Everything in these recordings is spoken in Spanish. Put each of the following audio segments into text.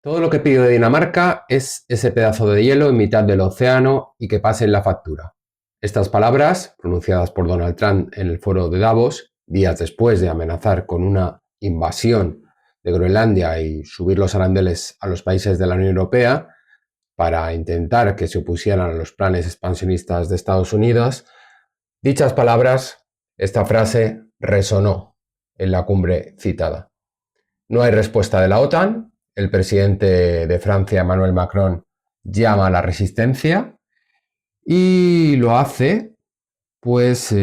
Todo lo que pido de Dinamarca es ese pedazo de hielo en mitad del océano y que pase en la factura. Estas palabras, pronunciadas por Donald Trump en el foro de Davos, días después de amenazar con una invasión de Groenlandia y subir los aranceles a los países de la Unión Europea para intentar que se opusieran a los planes expansionistas de Estados Unidos, dichas palabras, esta frase resonó en la cumbre citada. No hay respuesta de la OTAN. El presidente de Francia, Emmanuel Macron, llama a la resistencia y lo hace pues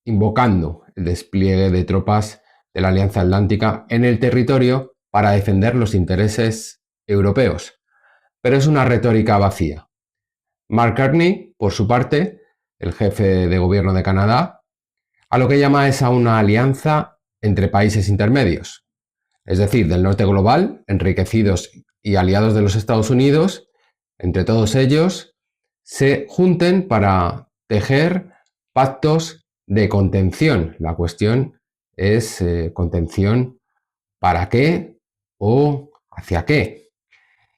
invocando el despliegue de tropas de la Alianza Atlántica en el territorio para defender los intereses europeos. Pero es una retórica vacía. Mark Carney, por su parte, el jefe de gobierno de Canadá, a lo que llama es a una alianza entre países intermedios, es decir, del norte global, enriquecidos y aliados de los Estados Unidos, entre todos ellos, se junten para tejer pactos de contención. La cuestión es contención para qué o hacia qué.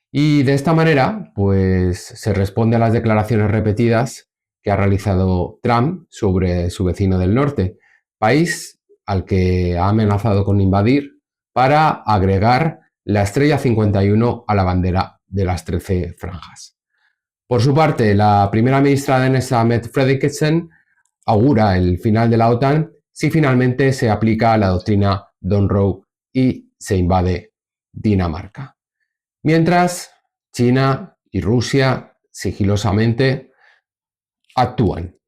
Y de esta manera, pues se responde a las declaraciones repetidas que ha realizado Trump sobre su vecino del norte, país al que ha amenazado con invadir para agregar la estrella 51 a la bandera de las 13 franjas. Por su parte, la primera ministra danesa Mette Frederiksen augura el final de la OTAN si finalmente se aplica la doctrina Monroe y se invade Dinamarca. Mientras, China y Rusia sigilosamente actúan.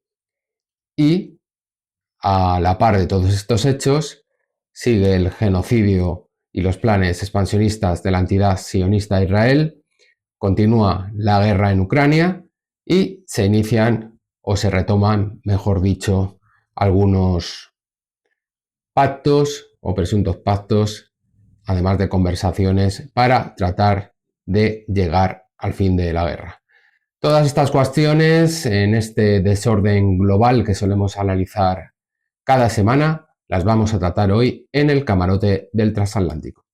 Y, a la par de todos estos hechos, sigue el genocidio y los planes expansionistas de la entidad sionista de Israel, continúa la guerra en Ucrania y se inician o se retoman, mejor dicho, algunos pactos o presuntos pactos, además de conversaciones para tratar de llegar al fin de la guerra. Todas estas cuestiones en este desorden global que solemos analizar cada semana las vamos a tratar hoy en el camarote del transatlántico.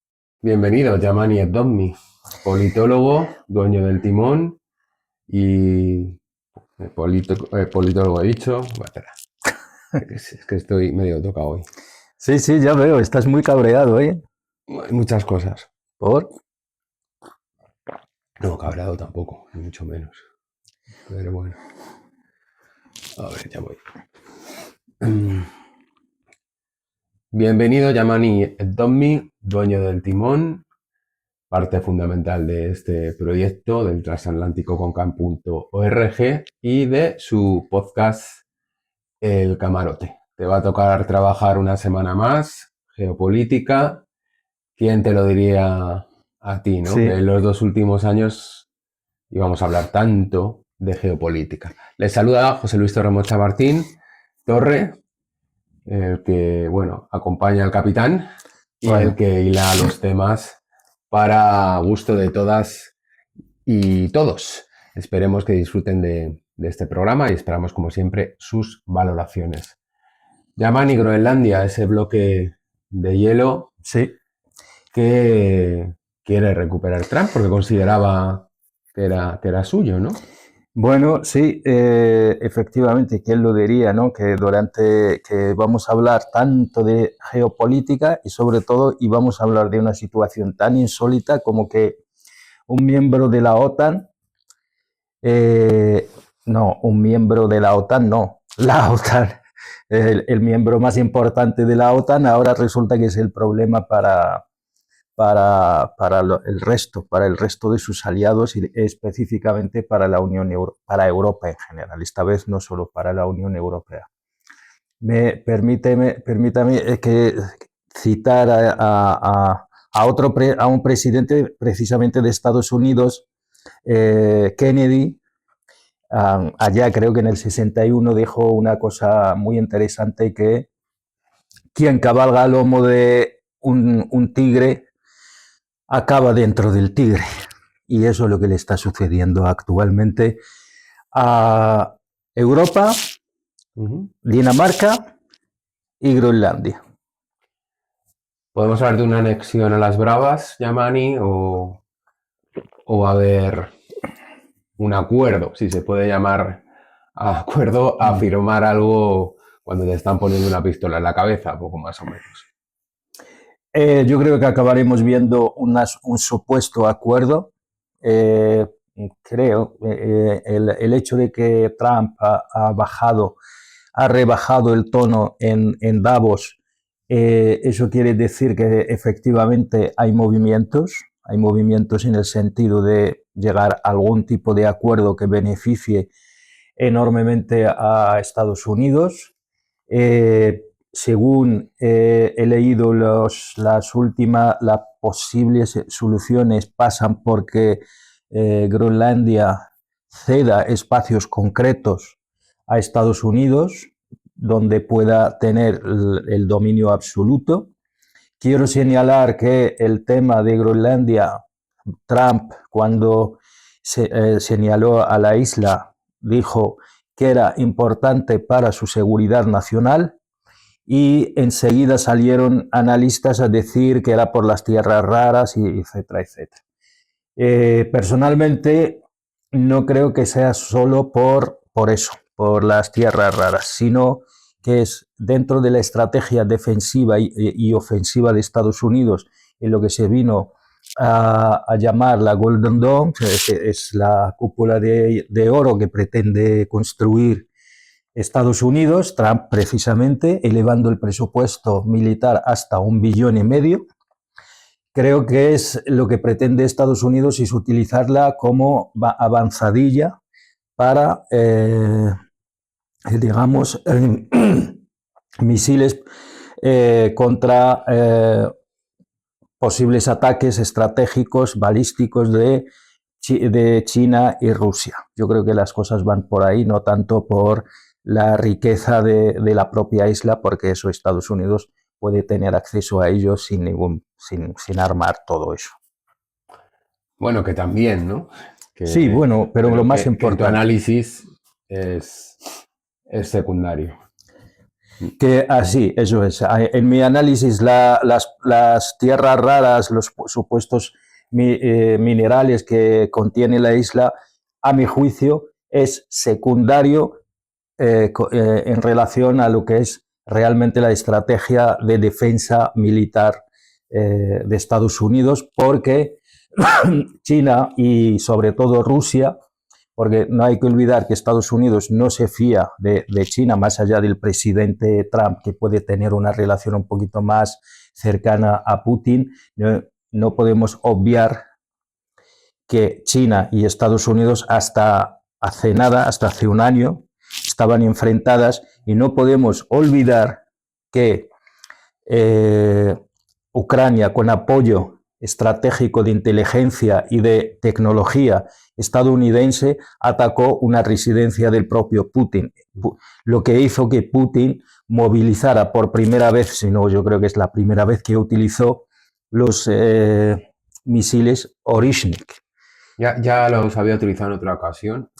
Bienvenido, Yamani Evdommi, politólogo, dueño del timón y politólogo he dicho. Espera, es que estoy medio tocado hoy. Sí, ya veo, estás muy cabreado, ¿eh? Hay muchas cosas. ¿Por? No, cabreado tampoco, ni mucho menos. Pero bueno. A ver, ya voy. Bienvenido, Yamani Evdommi, dueño del timón, parte fundamental de este proyecto del transatlánticoconcan.org y de su podcast El Camarote. Te va a tocar trabajar una semana más, geopolítica. ¿Quién te lo diría a ti, no? Sí. Que en los 2 últimos años íbamos a hablar tanto de geopolítica. Les saluda José Luis Torre Martín, Torre, el que, bueno, acompaña al capitán y el que hila los temas para gusto de todas y todos. Esperemos que disfruten de este programa y esperamos, como siempre, sus valoraciones. Yamani, Groenlandia, ese bloque de hielo, sí, que quiere recuperar Trump porque consideraba que era suyo, ¿no? Bueno, sí, efectivamente, ¿quién lo diría, no? Que vamos a hablar tanto de geopolítica y sobre todo vamos a hablar de una situación tan insólita como que un miembro de la OTAN, la OTAN, el miembro más importante de la OTAN ahora resulta que es el problema para el resto de sus aliados y específicamente para para Europa en general, esta vez no solo para la Unión Europea. Permítame que citar a un presidente precisamente de Estados Unidos, Kennedy, allá creo que en el 61 dijo una cosa muy interesante, que quien cabalga al lomo de un tigre acaba dentro del tigre. Y eso es lo que le está sucediendo actualmente a Europa, Dinamarca y Groenlandia. ¿Podemos hablar de una anexión a las Bravas, Yamani, o va a haber un acuerdo, si se puede llamar acuerdo, a firmar algo cuando te están poniendo una pistola en la cabeza, poco más o menos? Yo creo que acabaremos viendo un supuesto acuerdo. Creo el hecho de que Trump ha rebajado el tono en Davos, eso quiere decir que efectivamente hay movimientos en el sentido de llegar a algún tipo de acuerdo que beneficie enormemente a Estados Unidos. Según he leído, las posibles soluciones pasan porque Groenlandia ceda espacios concretos a Estados Unidos donde pueda tener el dominio absoluto. Quiero señalar que el tema de Groenlandia, Trump, cuando señaló a la isla, dijo que era importante para su seguridad nacional, y enseguida salieron analistas a decir que era por las tierras raras, y etcétera, etcétera. Personalmente, no creo que sea solo por eso, por las tierras raras, sino que es dentro de la estrategia defensiva y ofensiva de Estados Unidos, en lo que se vino a llamar la Golden Dome, es la cúpula de oro que pretende construir Estados Unidos, Trump precisamente, elevando el presupuesto militar hasta $1,5 billones. Creo que es lo que pretende Estados Unidos, es utilizarla como avanzadilla para, digamos, misiles contra posibles ataques estratégicos balísticos de China y Rusia. Yo creo que las cosas van por ahí, no tanto por la riqueza de la propia isla, porque eso Estados Unidos puede tener acceso a ellos sin armar todo eso. Bueno, que también, ¿no? Sí, bueno, pero lo más que importante. tu análisis es secundario. Que así, eso es. En mi análisis, las tierras raras, los supuestos minerales que contiene la isla, a mi juicio, es secundario en relación a lo que es realmente la estrategia de defensa militar de Estados Unidos, porque China y sobre todo Rusia, porque no hay que olvidar que Estados Unidos no se fía de China, más allá del presidente Trump, que puede tener una relación un poquito más cercana a Putin. No podemos obviar que China y Estados Unidos hasta hace un año, estaban enfrentadas, y no podemos olvidar que Ucrania, con apoyo estratégico de inteligencia y de tecnología estadounidense, atacó una residencia del propio Putin, lo que hizo que Putin movilizara por primera vez, si no, yo creo que es la primera vez que utilizó los misiles Orishnik. Ya los había utilizado en otra ocasión.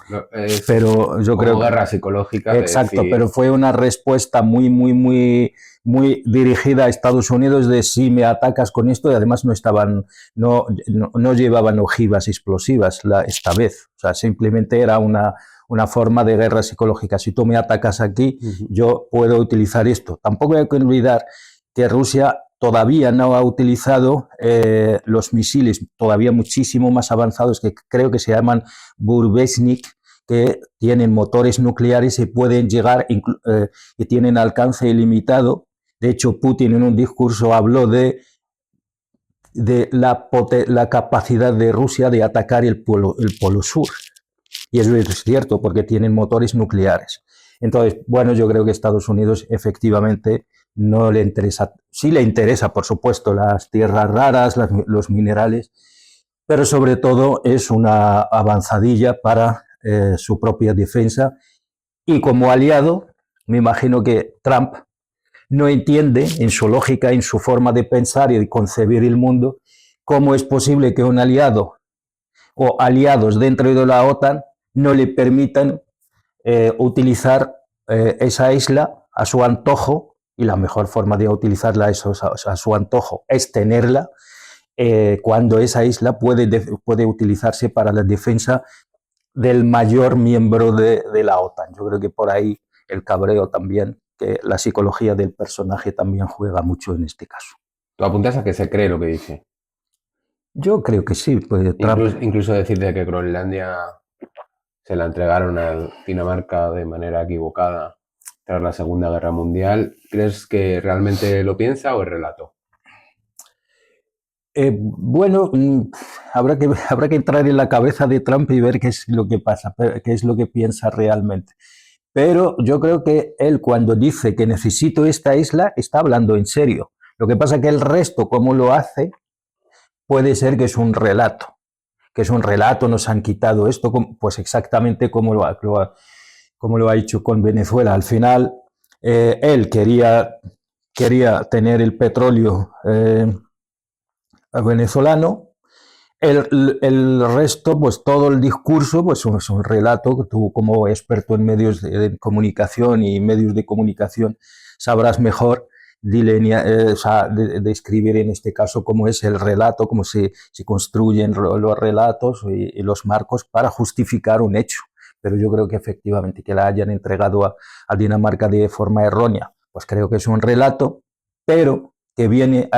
Pero yo creo que guerra psicológica. Exacto, decir... pero fue una respuesta muy dirigida a Estados Unidos de si me atacas con esto, y además no llevaban ojivas explosivas esta vez. O sea, simplemente era una forma de guerra psicológica. Si tú me atacas aquí, yo puedo utilizar esto. Tampoco hay que olvidar que Rusia todavía no ha utilizado los misiles todavía muchísimo más avanzados, que creo que se llaman Burevestnik, que tienen motores nucleares y pueden llegar, y tienen alcance ilimitado. De hecho, Putin en un discurso habló de la capacidad de Rusia de atacar el polo sur. Y eso es cierto, porque tienen motores nucleares. Entonces, bueno, yo creo que a Estados Unidos efectivamente no le interesa. Sí le interesa, por supuesto, las tierras raras, los minerales, pero sobre todo es una avanzadilla para su propia defensa. Y como aliado, me imagino que Trump no entiende, en su lógica, en su forma de pensar y de concebir el mundo, cómo es posible que un aliado o aliados dentro de la OTAN no le permitan utilizar esa isla a su antojo y la mejor forma de utilizarla a su antojo es tenerla, cuando esa isla puede utilizarse para la defensa del mayor miembro de la OTAN. Yo creo que por ahí el cabreo también, que la psicología del personaje también juega mucho en este caso. Tú apuntas a que se cree lo que dice. Yo creo que sí. Pues Trump... Incluso decir de que Groenlandia se la entregaron a Dinamarca de manera equivocada tras la Segunda Guerra Mundial. ¿Crees que realmente lo piensa o es relato? Bueno, habrá que entrar en la cabeza de Trump y ver qué es lo que pasa, qué es lo que piensa realmente. Pero yo creo que él, cuando dice que necesito esta isla, está hablando en serio. Lo que pasa es que el resto, cómo lo hace, puede ser que es un relato. Nos han quitado esto, pues exactamente como lo ha hecho con Venezuela. Al final, él quería tener el petróleo venezolano. El resto, pues todo el discurso, pues es un relato que tú, como experto en medios de comunicación y medios de comunicación, sabrás mejor describir en este caso cómo es el relato, cómo se construyen los relatos y los marcos para justificar un hecho. Pero yo creo que efectivamente que la hayan entregado a Dinamarca de forma errónea, pues creo que es un relato, pero que viene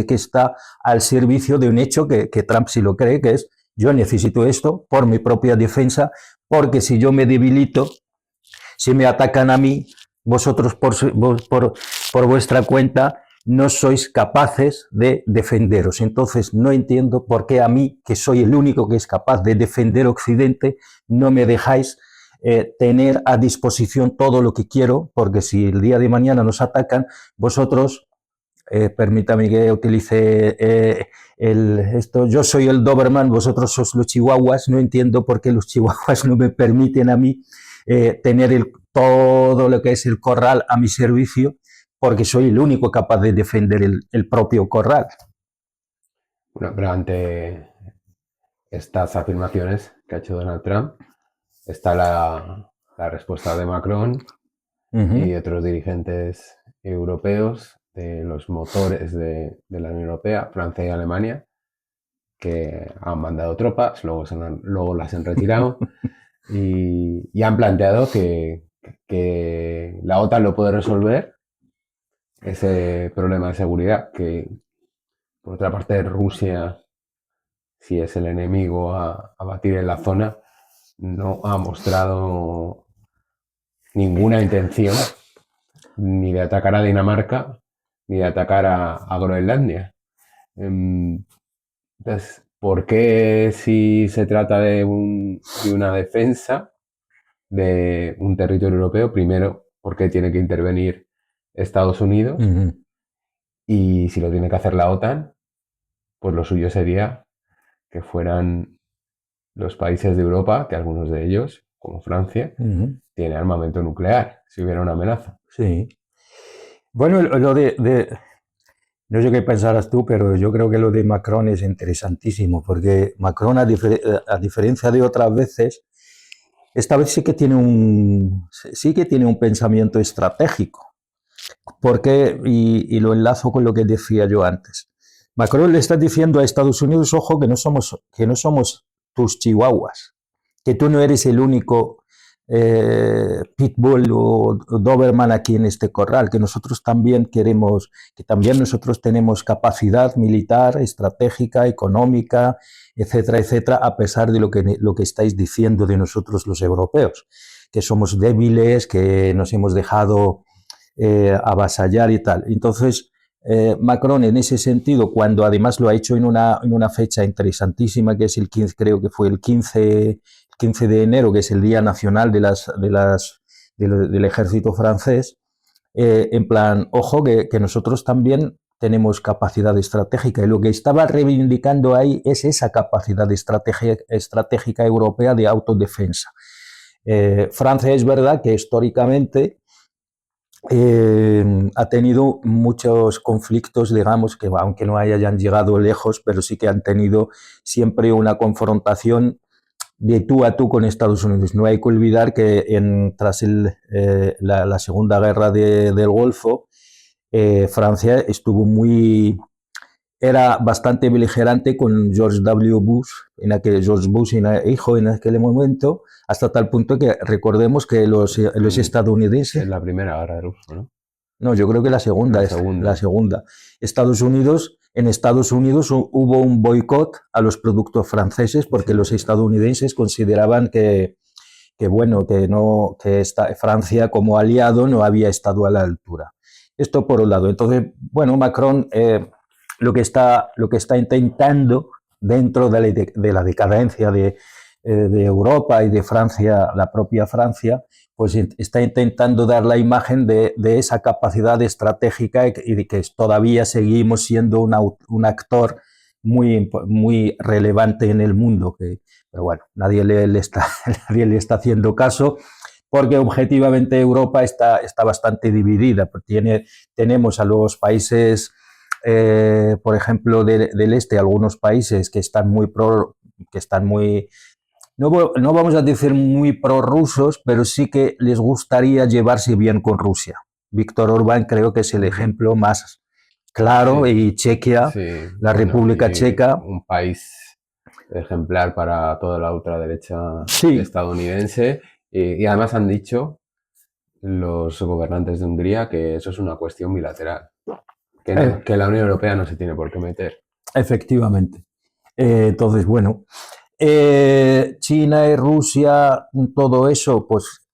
que está al servicio de un hecho que Trump sí lo cree, que es: yo necesito esto por mi propia defensa, porque si yo me debilito, si me atacan a mí, vosotros por vuestra cuenta no sois capaces de defenderos. Entonces no entiendo por qué a mí, que soy el único que es capaz de defender Occidente, no me dejáis tener a disposición todo lo que quiero, porque si el día de mañana nos atacan, vosotros... permítame que utilice esto. Yo soy el Doberman, vosotros sois los chihuahuas. No entiendo por qué los chihuahuas no me permiten a mí tener todo lo que es el corral a mi servicio, porque soy el único capaz de defender el propio corral. Bueno, pero ante estas afirmaciones que ha hecho Donald Trump, está la respuesta de Macron y otros dirigentes europeos de los motores de la Unión Europea, Francia y Alemania, que han mandado tropas, luego las han retirado y han planteado que la OTAN lo puede resolver, ese problema de seguridad, que por otra parte Rusia, si es el enemigo a batir en la zona, no ha mostrado ninguna intención ni de atacar a Dinamarca ni de atacar a Groenlandia. Entonces, ¿por qué si se trata de una defensa de un territorio europeo? Primero, ¿por qué tiene que intervenir Estados Unidos? Y si lo tiene que hacer la OTAN, pues lo suyo sería que fueran los países de Europa, que algunos de ellos, como Francia, tienen armamento nuclear, si hubiera una amenaza. Sí. Bueno, no sé qué pensarás tú, pero yo creo que lo de Macron es interesantísimo, porque Macron, a diferencia de otras veces, esta vez sí que tiene un pensamiento estratégico. Porque, y lo enlazo con lo que decía yo antes, Macron le está diciendo a Estados Unidos: ojo, que no somos tus chihuahuas, que tú no eres el único pitbull o doberman aquí en este corral, que nosotros también queremos, que también nosotros tenemos capacidad militar, estratégica, económica, etcétera, etcétera, a pesar de lo que estáis diciendo de nosotros los europeos, que somos débiles, que nos hemos dejado avasallar y tal. Entonces, Macron, en ese sentido, cuando además lo ha hecho en una fecha interesantísima, que es el 15, creo que fue el 15 de enero, que es el Día Nacional del Ejército Francés, en plan, ojo, que nosotros también tenemos capacidad estratégica, y lo que estaba reivindicando ahí es esa capacidad estratégica europea de autodefensa. Francia, es verdad que históricamente ha tenido muchos conflictos, digamos, que aunque no hayan llegado lejos, pero sí que han tenido siempre una confrontación de tú a tú con Estados Unidos. No hay que olvidar que tras la Segunda Guerra del Golfo, Francia era bastante beligerante con George Bush hijo en aquel momento, hasta tal punto que recordemos que los estadounidenses... Es la primera guerra de Rusia, ¿no? No, yo creo que la segunda. La segunda. En Estados Unidos hubo un boicot a los productos franceses porque los estadounidenses consideraban que Francia como aliado no había estado a la altura. Esto por un lado. Entonces, bueno, Macron lo que está intentando dentro de la decadencia de Europa y de Francia, la propia Francia, pues está intentando dar la imagen de esa capacidad estratégica y de que todavía seguimos siendo un actor muy relevante en el mundo. Pero bueno, nadie le está haciendo caso porque objetivamente Europa está bastante dividida. Tenemos a los países, por ejemplo, del este, algunos países que están muy no vamos a decir muy prorrusos, pero sí que les gustaría llevarse bien con Rusia. Víctor Orbán creo que es el ejemplo más claro, y Chequia, la República Checa. Un país ejemplar para toda la ultraderecha estadounidense. Y además han dicho los gobernantes de Hungría que eso es una cuestión bilateral, que la Unión Europea no se tiene por qué meter. Efectivamente. Entonces, bueno, China y Rusia, todo eso, pues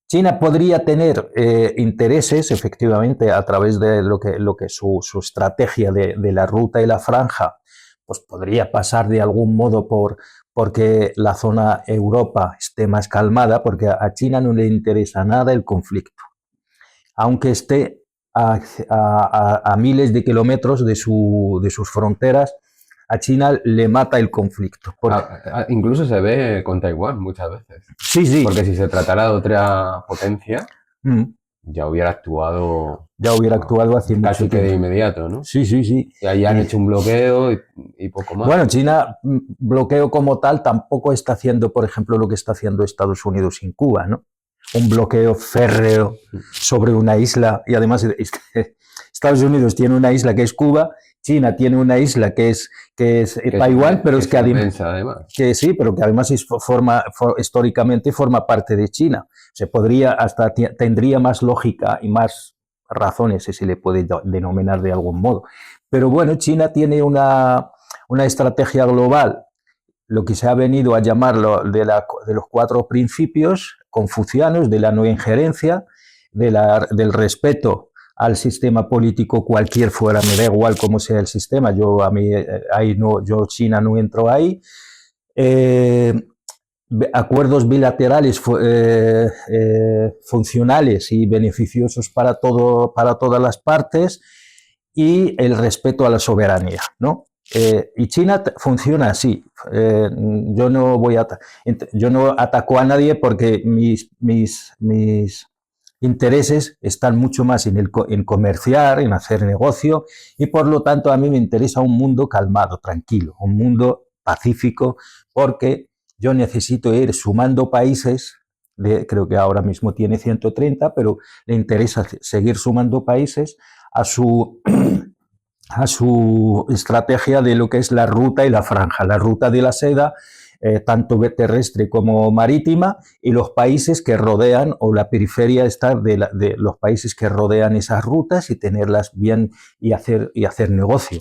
China podría tener intereses, efectivamente, a través de lo que su estrategia de la ruta y la franja, pues podría pasar de algún modo porque la zona Europa esté más calmada, porque a China no le interesa nada el conflicto, aunque esté a miles de kilómetros de sus fronteras. A China le mata el conflicto. Incluso se ve con Taiwán muchas veces. Sí. Porque si se tratara de otra potencia, ya hubiera actuado hace mucho casi tiempo. Que de inmediato, ¿no? Sí. Y ahí han hecho un bloqueo y poco más. Bueno, China, bloqueo como tal, tampoco está haciendo, por ejemplo, lo que está haciendo Estados Unidos en Cuba, ¿no? Un bloqueo férreo sobre una isla, y además Estados Unidos tiene una isla que es Cuba, China tiene una isla que es Taiwán, pero es que además. Que sí, pero que además históricamente forma parte de China. Se podría, tendría más lógica y más razones, si se le puede denominar de algún modo. Pero bueno, China tiene una estrategia global, lo que se ha venido a llamar de los 4 principios confucianos, de la no injerencia, del respeto al sistema político cualquier fuera, me da igual cómo sea el sistema, yo China no entro ahí. Acuerdos bilaterales funcionales y beneficiosos para todas las partes, y el respeto a la soberanía, ¿no? Y China funciona así. Yo no ataco a nadie porque mis intereses están mucho más en comerciar, en hacer negocio, y por lo tanto a mí me interesa un mundo calmado, tranquilo, un mundo pacífico, porque yo necesito ir sumando países, creo que ahora mismo tiene 130, pero le interesa seguir sumando países a su estrategia de lo que es la ruta y la franja, la ruta de la seda, tanto terrestre como marítima, y los países que rodean, o la periferia está de los países que rodean esas rutas, y tenerlas bien y hacer negocio.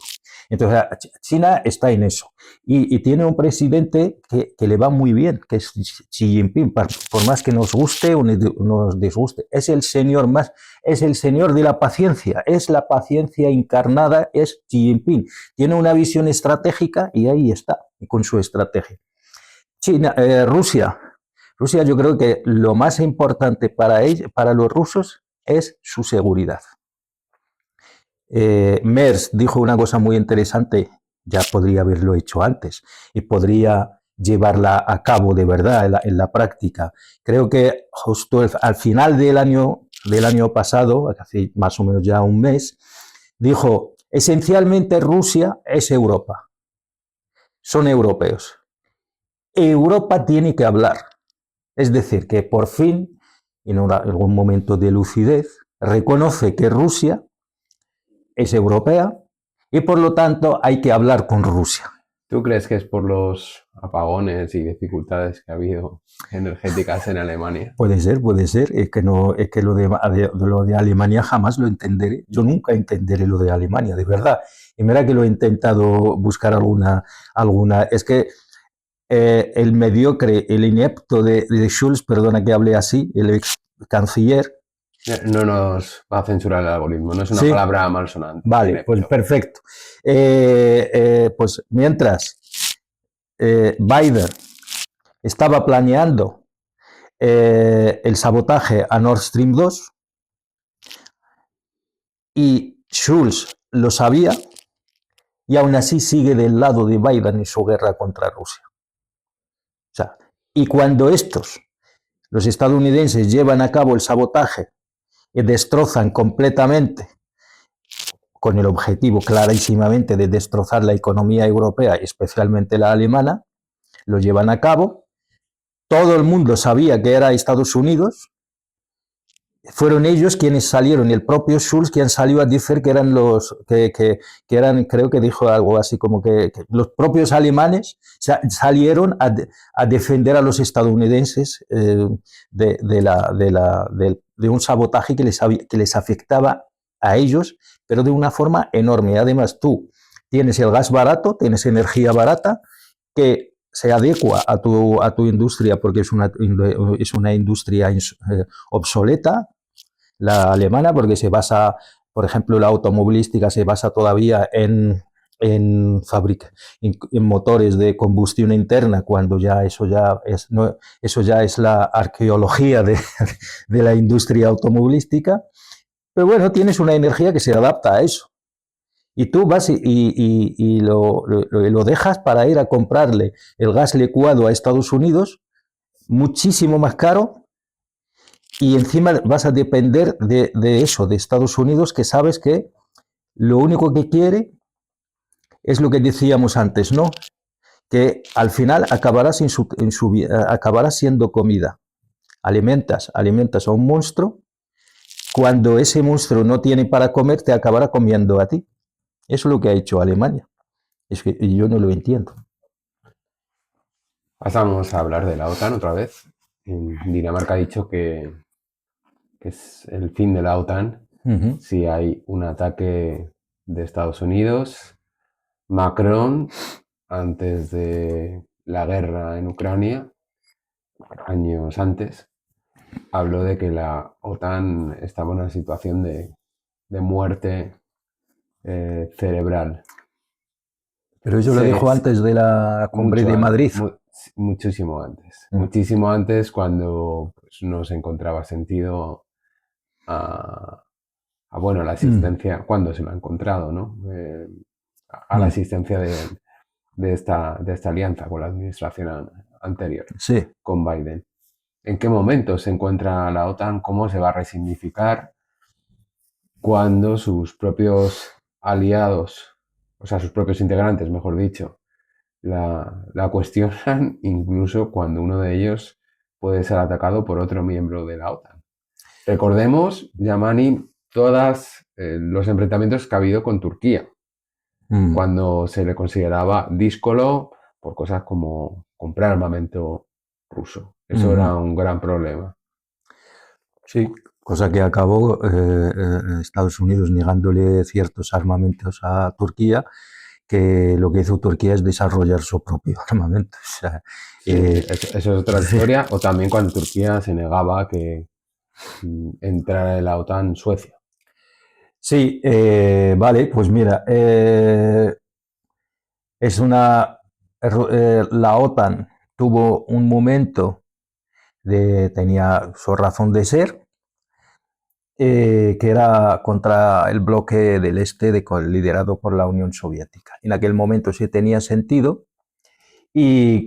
Entonces, China está en eso. Y tiene un presidente que le va muy bien, que es Xi Jinping, por más que nos guste o nos disguste. Es el señor de la paciencia, es la paciencia encarnada, es Xi Jinping. Tiene una visión estratégica y ahí está, con su estrategia. Rusia, yo creo que lo más importante para los rusos es su seguridad. Merz dijo una cosa muy interesante, ya podría haberlo hecho antes y podría llevarla a cabo de verdad en la práctica. Creo que justo al final del año pasado, hace más o menos ya un mes, dijo: esencialmente Rusia es Europa, son europeos. Europa tiene que hablar, es decir, que por fin, en algún momento de lucidez, reconoce que Rusia es europea y por lo tanto hay que hablar con Rusia. ¿Tú crees que es por los apagones y dificultades que ha habido energéticas en Alemania? Puede ser, es que no, es que lo de Alemania jamás lo entenderé. Yo nunca entenderé lo de Alemania, de verdad. Y mira que lo he intentado buscar alguna, es que el mediocre, el inepto de Schulz, perdona que hable así, el ex canciller. No nos va a censurar el algoritmo, no es una palabra malsonante. Vale, inepto. pues perfecto. Pues mientras Biden estaba planeando el sabotaje a Nord Stream 2 y Schulz lo sabía y aún así sigue del lado de Biden en su guerra contra Rusia. O sea, y cuando los estadounidenses, llevan a cabo el sabotaje y destrozan completamente, con el objetivo clarísimamente de destrozar la economía europea, especialmente la alemana, lo llevan a cabo. Todo el mundo sabía que era Estados Unidos. Fueron ellos quienes salieron, y el propio Schulz quien salió a decir que eran que eran, creo que dijo algo así como que los propios alemanes salieron a defender a los estadounidenses de un sabotaje que les afectaba a ellos, pero de una forma enorme. Además, tú tienes el gas barato, tienes energía barata que se adecua a tu industria porque es una industria obsoleta, la alemana, porque se basa, por ejemplo, la automovilística se basa todavía en motores de combustión interna, cuando ya eso ya es la arqueología de la industria automovilística. Pero bueno, tienes una energía que se adapta a eso. Y tú vas y lo dejas para ir a comprarle el gas licuado a Estados Unidos, muchísimo más caro, y encima vas a depender de eso, de Estados Unidos, que sabes que lo único que quiere es lo que decíamos antes, ¿no? Que al final acabará siendo comida. Alimentas a un monstruo, cuando ese monstruo no tiene para comer, te acabará comiendo a ti. Eso es lo que ha hecho Alemania. Es que yo no lo entiendo. Pasamos a hablar de la OTAN otra vez. Dinamarca ha dicho que es el fin de la OTAN si hay un ataque de Estados Unidos. Macron, antes de la guerra en Ucrania, años antes, habló de que la OTAN estaba en una situación de muerte cerebral. Pero eso lo dijo antes de la cumbre de Madrid. Muchísimo antes. Muchísimo antes, cuando pues, no se encontraba sentido a la asistencia, cuando se lo ha encontrado, ¿no? A la asistencia de esta alianza con la administración anterior, sí, con Biden. ¿En qué momento se encuentra la OTAN? ¿Cómo se va a resignificar cuando sus propios aliados, o sea, sus propios integrantes, mejor dicho, la cuestionan, incluso cuando uno de ellos puede ser atacado por otro miembro de la OTAN? Recordemos, Yamani, todos los enfrentamientos que ha habido con Turquía, cuando se le consideraba díscolo por cosas como comprar armamento ruso. Eso era un gran problema. Sí, cosa que acabó Estados Unidos negándole ciertos armamentos a Turquía, que lo que hizo Turquía es desarrollar su propio armamento. O sea, eso es otra historia. O también cuando Turquía se negaba que entrara en la OTAN Suecia. Sí, vale, pues mira, la OTAN tuvo un momento tenía su razón de ser, que era contra el bloque del este liderado por la Unión Soviética. En aquel momento sí tenía sentido y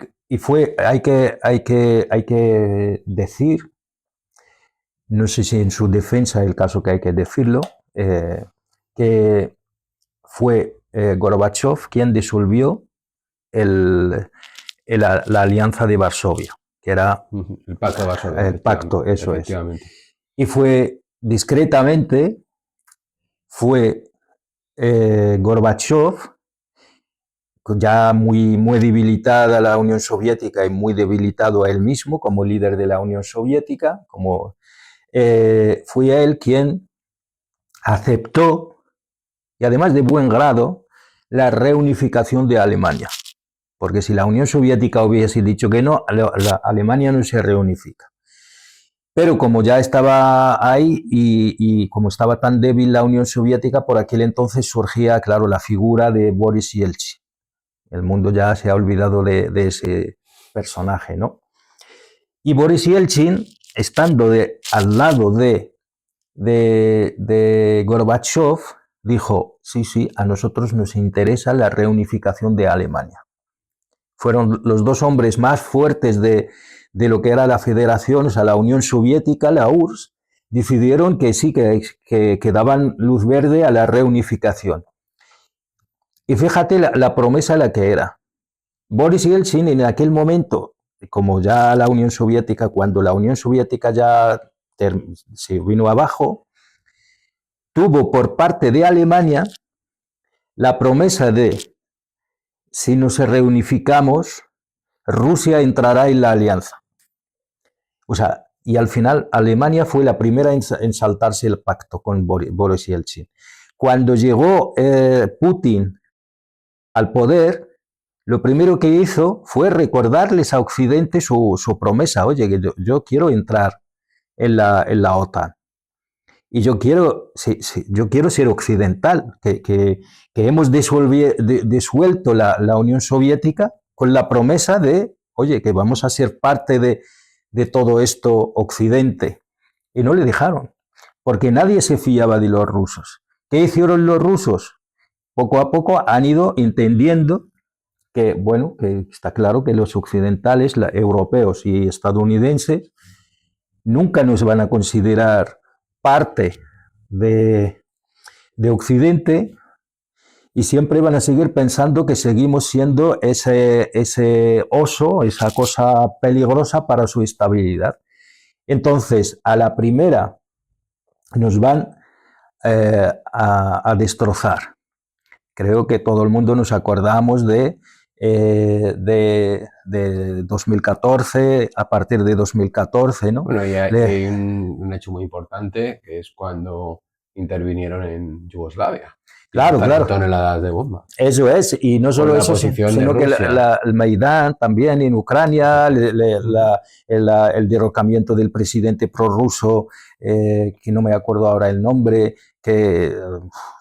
hay que decir, no sé si en su defensa es el caso que hay que decirlo, que fue Gorbachev quien disolvió la Alianza de Varsovia, que era el Pacto de Varsovia. El pacto, eso es. Y fue discretamente, Gorbachev, ya muy debilitada la Unión Soviética y muy debilitado a él mismo como líder de la Unión Soviética, fue él quien aceptó, y además de buen grado, la reunificación de Alemania. Porque si la Unión Soviética hubiese dicho que no, Alemania no se reunifica. Pero como ya estaba ahí y como estaba tan débil la Unión Soviética, por aquel entonces surgía, claro, la figura de Boris Yeltsin. El mundo ya se ha olvidado de ese personaje, ¿no? Y Boris Yeltsin, estando al lado de Gorbachev, dijo, sí, a nosotros nos interesa la reunificación de Alemania. Fueron los dos hombres más fuertes de lo que era la federación, o sea, la Unión Soviética, la URSS, decidieron que sí, que daban luz verde a la reunificación. Y fíjate la promesa la que era. Boris Yeltsin en aquel momento, como ya la Unión Soviética, cuando la Unión Soviética ya se vino abajo, tuvo por parte de Alemania la promesa de, si nos reunificamos, Rusia entrará en la alianza. O sea, y al final Alemania fue la primera en saltarse el pacto con Boris Yeltsin. Cuando llegó Putin al poder, lo primero que hizo fue recordarles a Occidente su promesa. Oye, que yo quiero entrar en la OTAN. Y yo quiero ser occidental, que hemos disuelto la Unión Soviética con la promesa de, oye, que vamos a ser parte de todo esto Occidente. Y no le dejaron, porque nadie se fiaba de los rusos. ¿Qué hicieron los rusos? Poco a poco han ido entendiendo que, bueno, que está claro que los occidentales, europeos y estadounidenses, nunca nos van a considerar parte de Occidente y siempre van a seguir pensando que seguimos siendo ese oso, esa cosa peligrosa para su estabilidad. Entonces, a la primera nos van a destrozar. Creo que todo el mundo nos acordamos de 2014, a partir de 2014, ¿no? Bueno, y hay un hecho muy importante, que es cuando intervinieron en Yugoslavia. Claro. Toneladas de bomba. Eso es, y no solo eso, sino que el Maidán también en Ucrania, el derrocamiento del presidente prorruso, que no me acuerdo ahora el nombre, que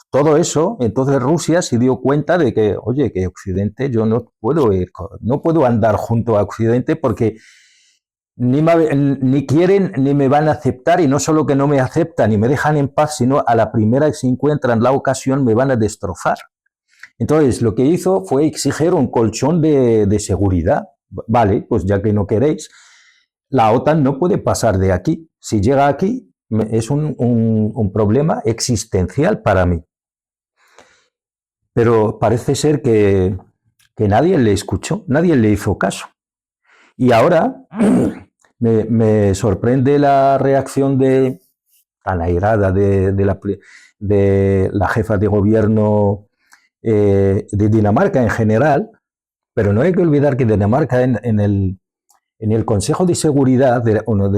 todo eso, entonces Rusia se dio cuenta de que, oye, que Occidente, yo no puedo andar junto a Occidente porque ni quieren ni me van a aceptar, y no solo que no me aceptan y me dejan en paz, sino a la primera que se encuentran la ocasión me van a destrozar. Entonces lo que hizo fue exigir un colchón de seguridad. Vale, pues ya que no queréis, la OTAN no puede pasar de aquí. Si llega aquí es un problema existencial para mí. Pero parece ser que nadie le escuchó, nadie le hizo caso. Y ahora me sorprende la reacción tan airada de la jefa de gobierno de Dinamarca en general, pero no hay que olvidar que Dinamarca en el Consejo de Seguridad, uno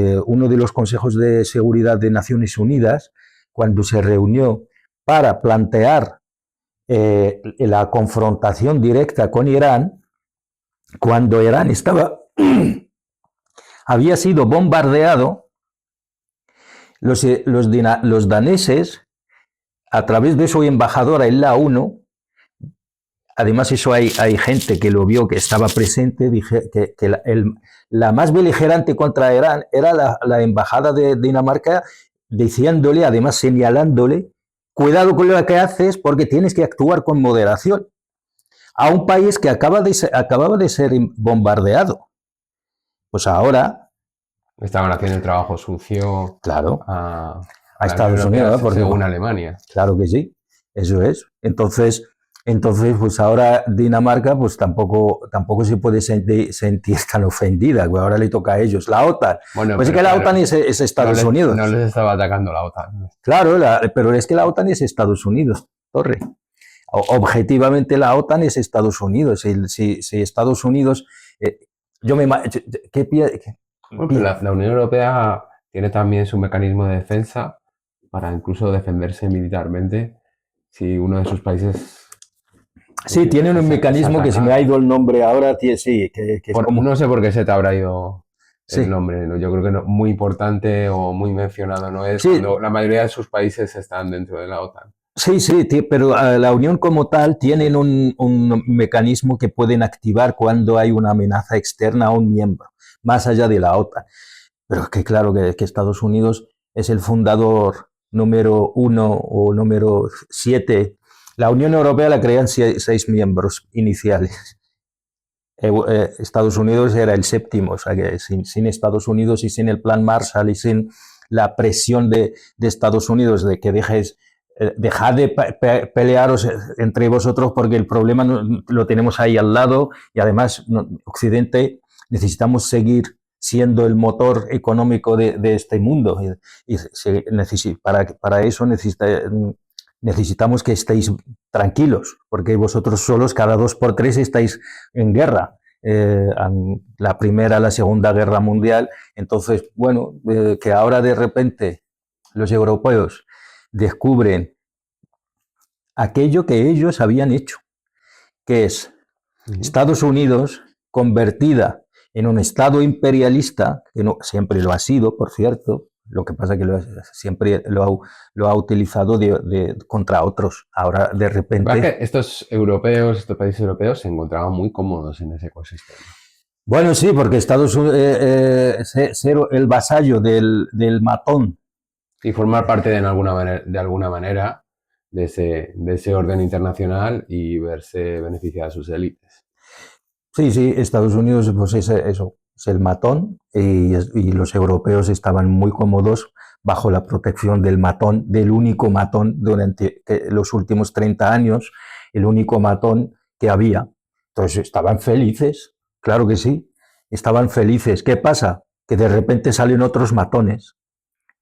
de los consejos de seguridad de Naciones Unidas, cuando se reunió para plantear la confrontación directa con Irán, cuando Irán había sido bombardeado, los daneses, a través de su embajadora en la ONU, además eso hay gente que lo vio, que estaba presente, dije que la más beligerante contra Irán era la embajada de Dinamarca, diciéndole, además señalándole, cuidado con lo que haces porque tienes que actuar con moderación, a un país que acababa de ser bombardeado. Pues ahora estaban haciendo el trabajo sucio, claro, a Estados Unidos, porque según Alemania. Claro que sí, eso es. Entonces, pues ahora Dinamarca pues tampoco se puede sentir tan ofendida, ahora le toca a ellos. La OTAN, bueno, pues es que la OTAN es Estados Unidos. No les estaba atacando la OTAN. Claro, pero es que la OTAN es Estados Unidos, Torre. objetivamente la OTAN es Estados Unidos. Si Estados Unidos... yo me... ¿qué Bueno, pero la Unión Europea tiene también su mecanismo de defensa para incluso defenderse militarmente si uno de sus países... Sí, tiene un mecanismo que se me ha ido el nombre ahora, sí, que es como... No sé por qué se te habrá ido el Sí. nombre, ¿no? Yo creo que no, muy importante o muy mencionado no es Sí. cuando la mayoría de sus países están dentro de la OTAN. Sí, sí, pero la Unión como tal tienen un mecanismo que pueden activar cuando hay una amenaza externa a un miembro, más allá de la OTAN. Pero es que claro que Estados Unidos es el fundador número 1 o número 7. La Unión Europea la crean 6 miembros iniciales. Estados Unidos era el séptimo, o sea que sin Estados Unidos y sin el plan Marshall y sin la presión de Estados Unidos de que dejad de pelearos entre vosotros porque el problema lo tenemos ahí al lado y además Occidente necesitamos seguir siendo el motor económico de este mundo y para eso necesitamos que estéis tranquilos, porque vosotros solos cada 2 por 3 estáis en guerra. La Primera, la Segunda Guerra Mundial. Entonces, bueno, que ahora de repente los europeos descubren aquello que ellos habían hecho, que es Estados Unidos convertida en un Estado imperialista, que no siempre lo ha sido, por cierto. Lo que pasa es que siempre lo ha utilizado contra otros. Ahora, de repente... Es que estos países europeos se encontraban muy cómodos en ese ecosistema. Bueno, sí, porque Estados Unidos ser el vasallo del matón. Y formar parte de alguna manera de ese orden internacional y verse beneficiadas sus élites. Sí, sí, Estados Unidos pues es eso, es el matón y los europeos estaban muy cómodos bajo la protección del matón, del único matón durante los últimos 30 años, el único matón que había. Entonces estaban felices, claro que sí, estaban felices. ¿Qué pasa? Que de repente salen otros matones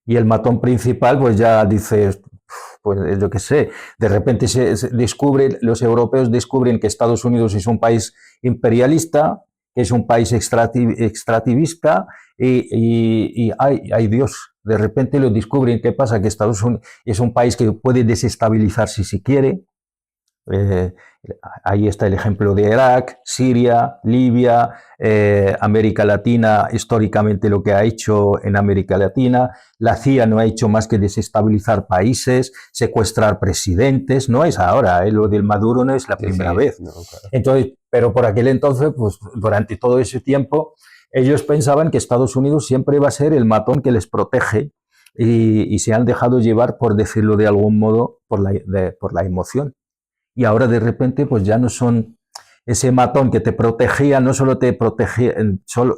y el matón principal pues ya dice, pues yo qué sé, de repente los europeos descubren que Estados Unidos es un país imperialista, que es un país extractivista y ay Dios, de repente lo descubren. ¿Qué pasa? Que Estados Unidos es un país que puede desestabilizarse si quiere. Ahí está el ejemplo de Irak, Siria, Libia, América Latina, históricamente lo que ha hecho en América Latina. La CIA no ha hecho más que desestabilizar países, secuestrar presidentes. No es ahora, lo del Maduro no es la primera vez. No, claro. Entonces, pero por aquel entonces, pues durante todo ese tiempo, ellos pensaban que Estados Unidos siempre va a ser el matón que les protege y se han dejado llevar, por decirlo de algún modo, por la emoción. Y ahora de repente pues ya no son ese matón que te protegía, no solo te protegía,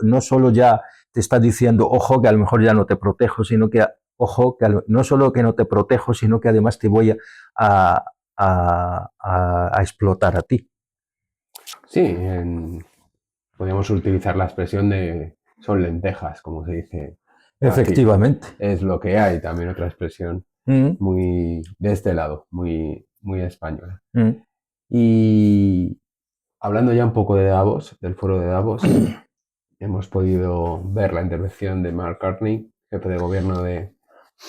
no solo ya te está diciendo, ojo, que a lo mejor ya no te protejo, sino que, ojo, que no solo que no te protejo, sino que además te voy a explotar a ti. Sí, podríamos utilizar la expresión de son lentejas, como se dice. Efectivamente. Aquí. Es lo que hay, también otra expresión muy de este lado, muy española. Y hablando ya un poco de Davos, del foro de Davos, hemos podido ver la intervención de Mark Carney, jefe de gobierno de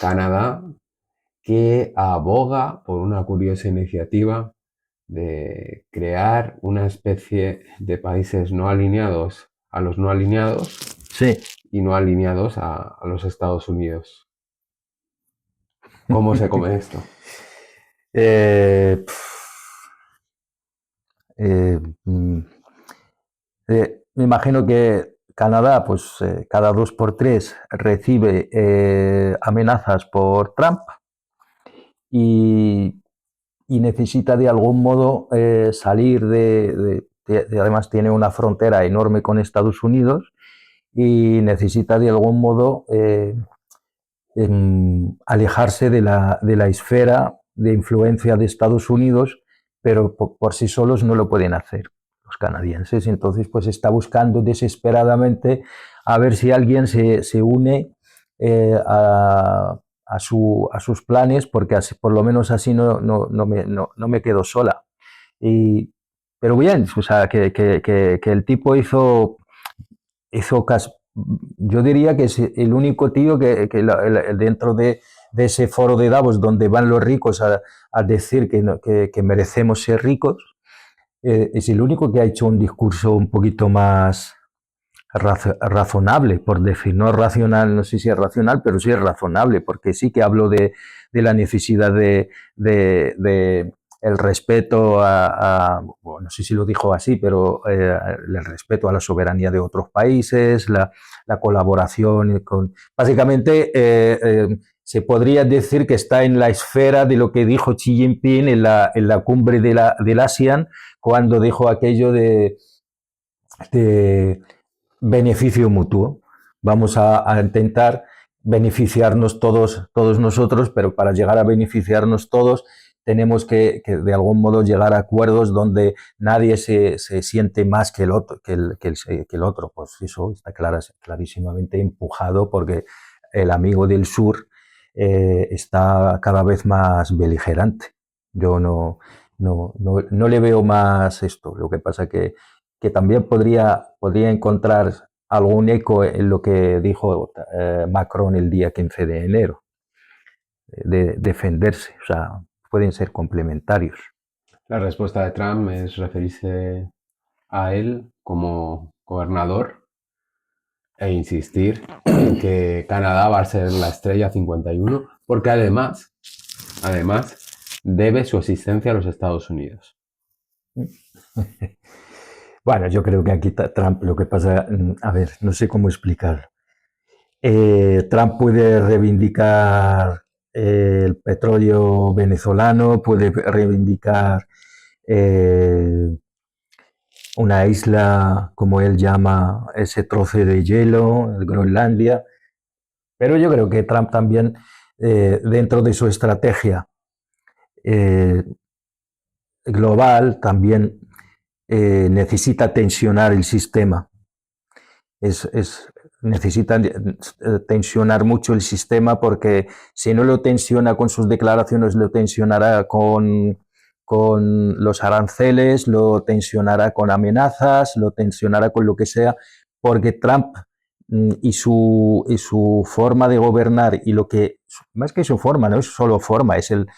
Canadá, que aboga por una curiosa iniciativa de crear una especie de países no alineados a los no alineados, sí, y no alineados a los Estados Unidos. ¿Cómo se come esto? Me imagino que Canadá, pues cada 2 por 3 recibe amenazas por Trump y necesita de algún modo salir además tiene una frontera enorme con Estados Unidos y necesita de algún modo alejarse de la esfera de influencia de Estados Unidos, pero por sí solos no lo pueden hacer los canadienses. Entonces, pues está buscando desesperadamente a ver si alguien se une a sus planes, porque así, por lo menos así no me quedo sola. Y, pero bien, o sea, que el tipo hizo yo diría que es el único tío dentro de ese foro de Davos donde van los ricos a decir que merecemos ser ricos, es el único que ha hecho un discurso un poquito más razonable, por decir, no racional, no sé si es racional, pero sí es razonable, porque sí que hablo de la necesidad de el respeto bueno, no sé si lo dijo así, pero el respeto a la soberanía de otros países, la colaboración con... Básicamente, se podría decir que está en la esfera de lo que dijo Xi Jinping en la cumbre del ASEAN, cuando dijo aquello de beneficio mutuo. Vamos a intentar beneficiarnos todos nosotros, pero para llegar a beneficiarnos todos tenemos que de algún modo llegar a acuerdos donde nadie se siente más que el otro, que el otro. Pues eso está clarísimamente empujado porque el amigo del sur está cada vez más beligerante. Yo no le veo más esto. Lo que pasa que también podría encontrar algún eco en lo que dijo Macron el día 15 de enero, de defenderse, o sea, pueden ser complementarios. La respuesta de Trump es referirse a él como gobernador e insistir en que Canadá va a ser la estrella 51, porque además, debe su existencia a los Estados Unidos. Bueno, yo creo que aquí Trump, lo que pasa, a ver, no sé cómo explicarlo. Trump puede reivindicar el petróleo venezolano, puede reivindicar una isla, como él llama, ese trozo de hielo, Groenlandia, pero yo creo que Trump también, dentro de su estrategia eh, global, también necesita tensionar el sistema. Necesita tensionar mucho el sistema porque si no lo tensiona con sus declaraciones, lo tensionará con los aranceles, lo tensionará con amenazas, lo tensionará con lo que sea, porque Trump y su forma de gobernar y lo que, más que su forma, no es solo forma, es el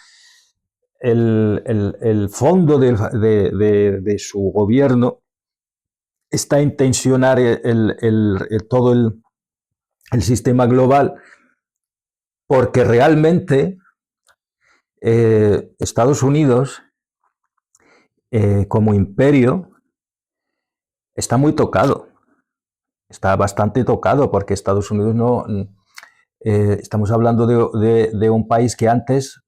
fondo de su gobierno está en tensionar todo el sistema global, porque realmente Estados Unidos, como imperio, está muy tocado. Está bastante tocado, porque Estados Unidos no... estamos hablando de un país que antes,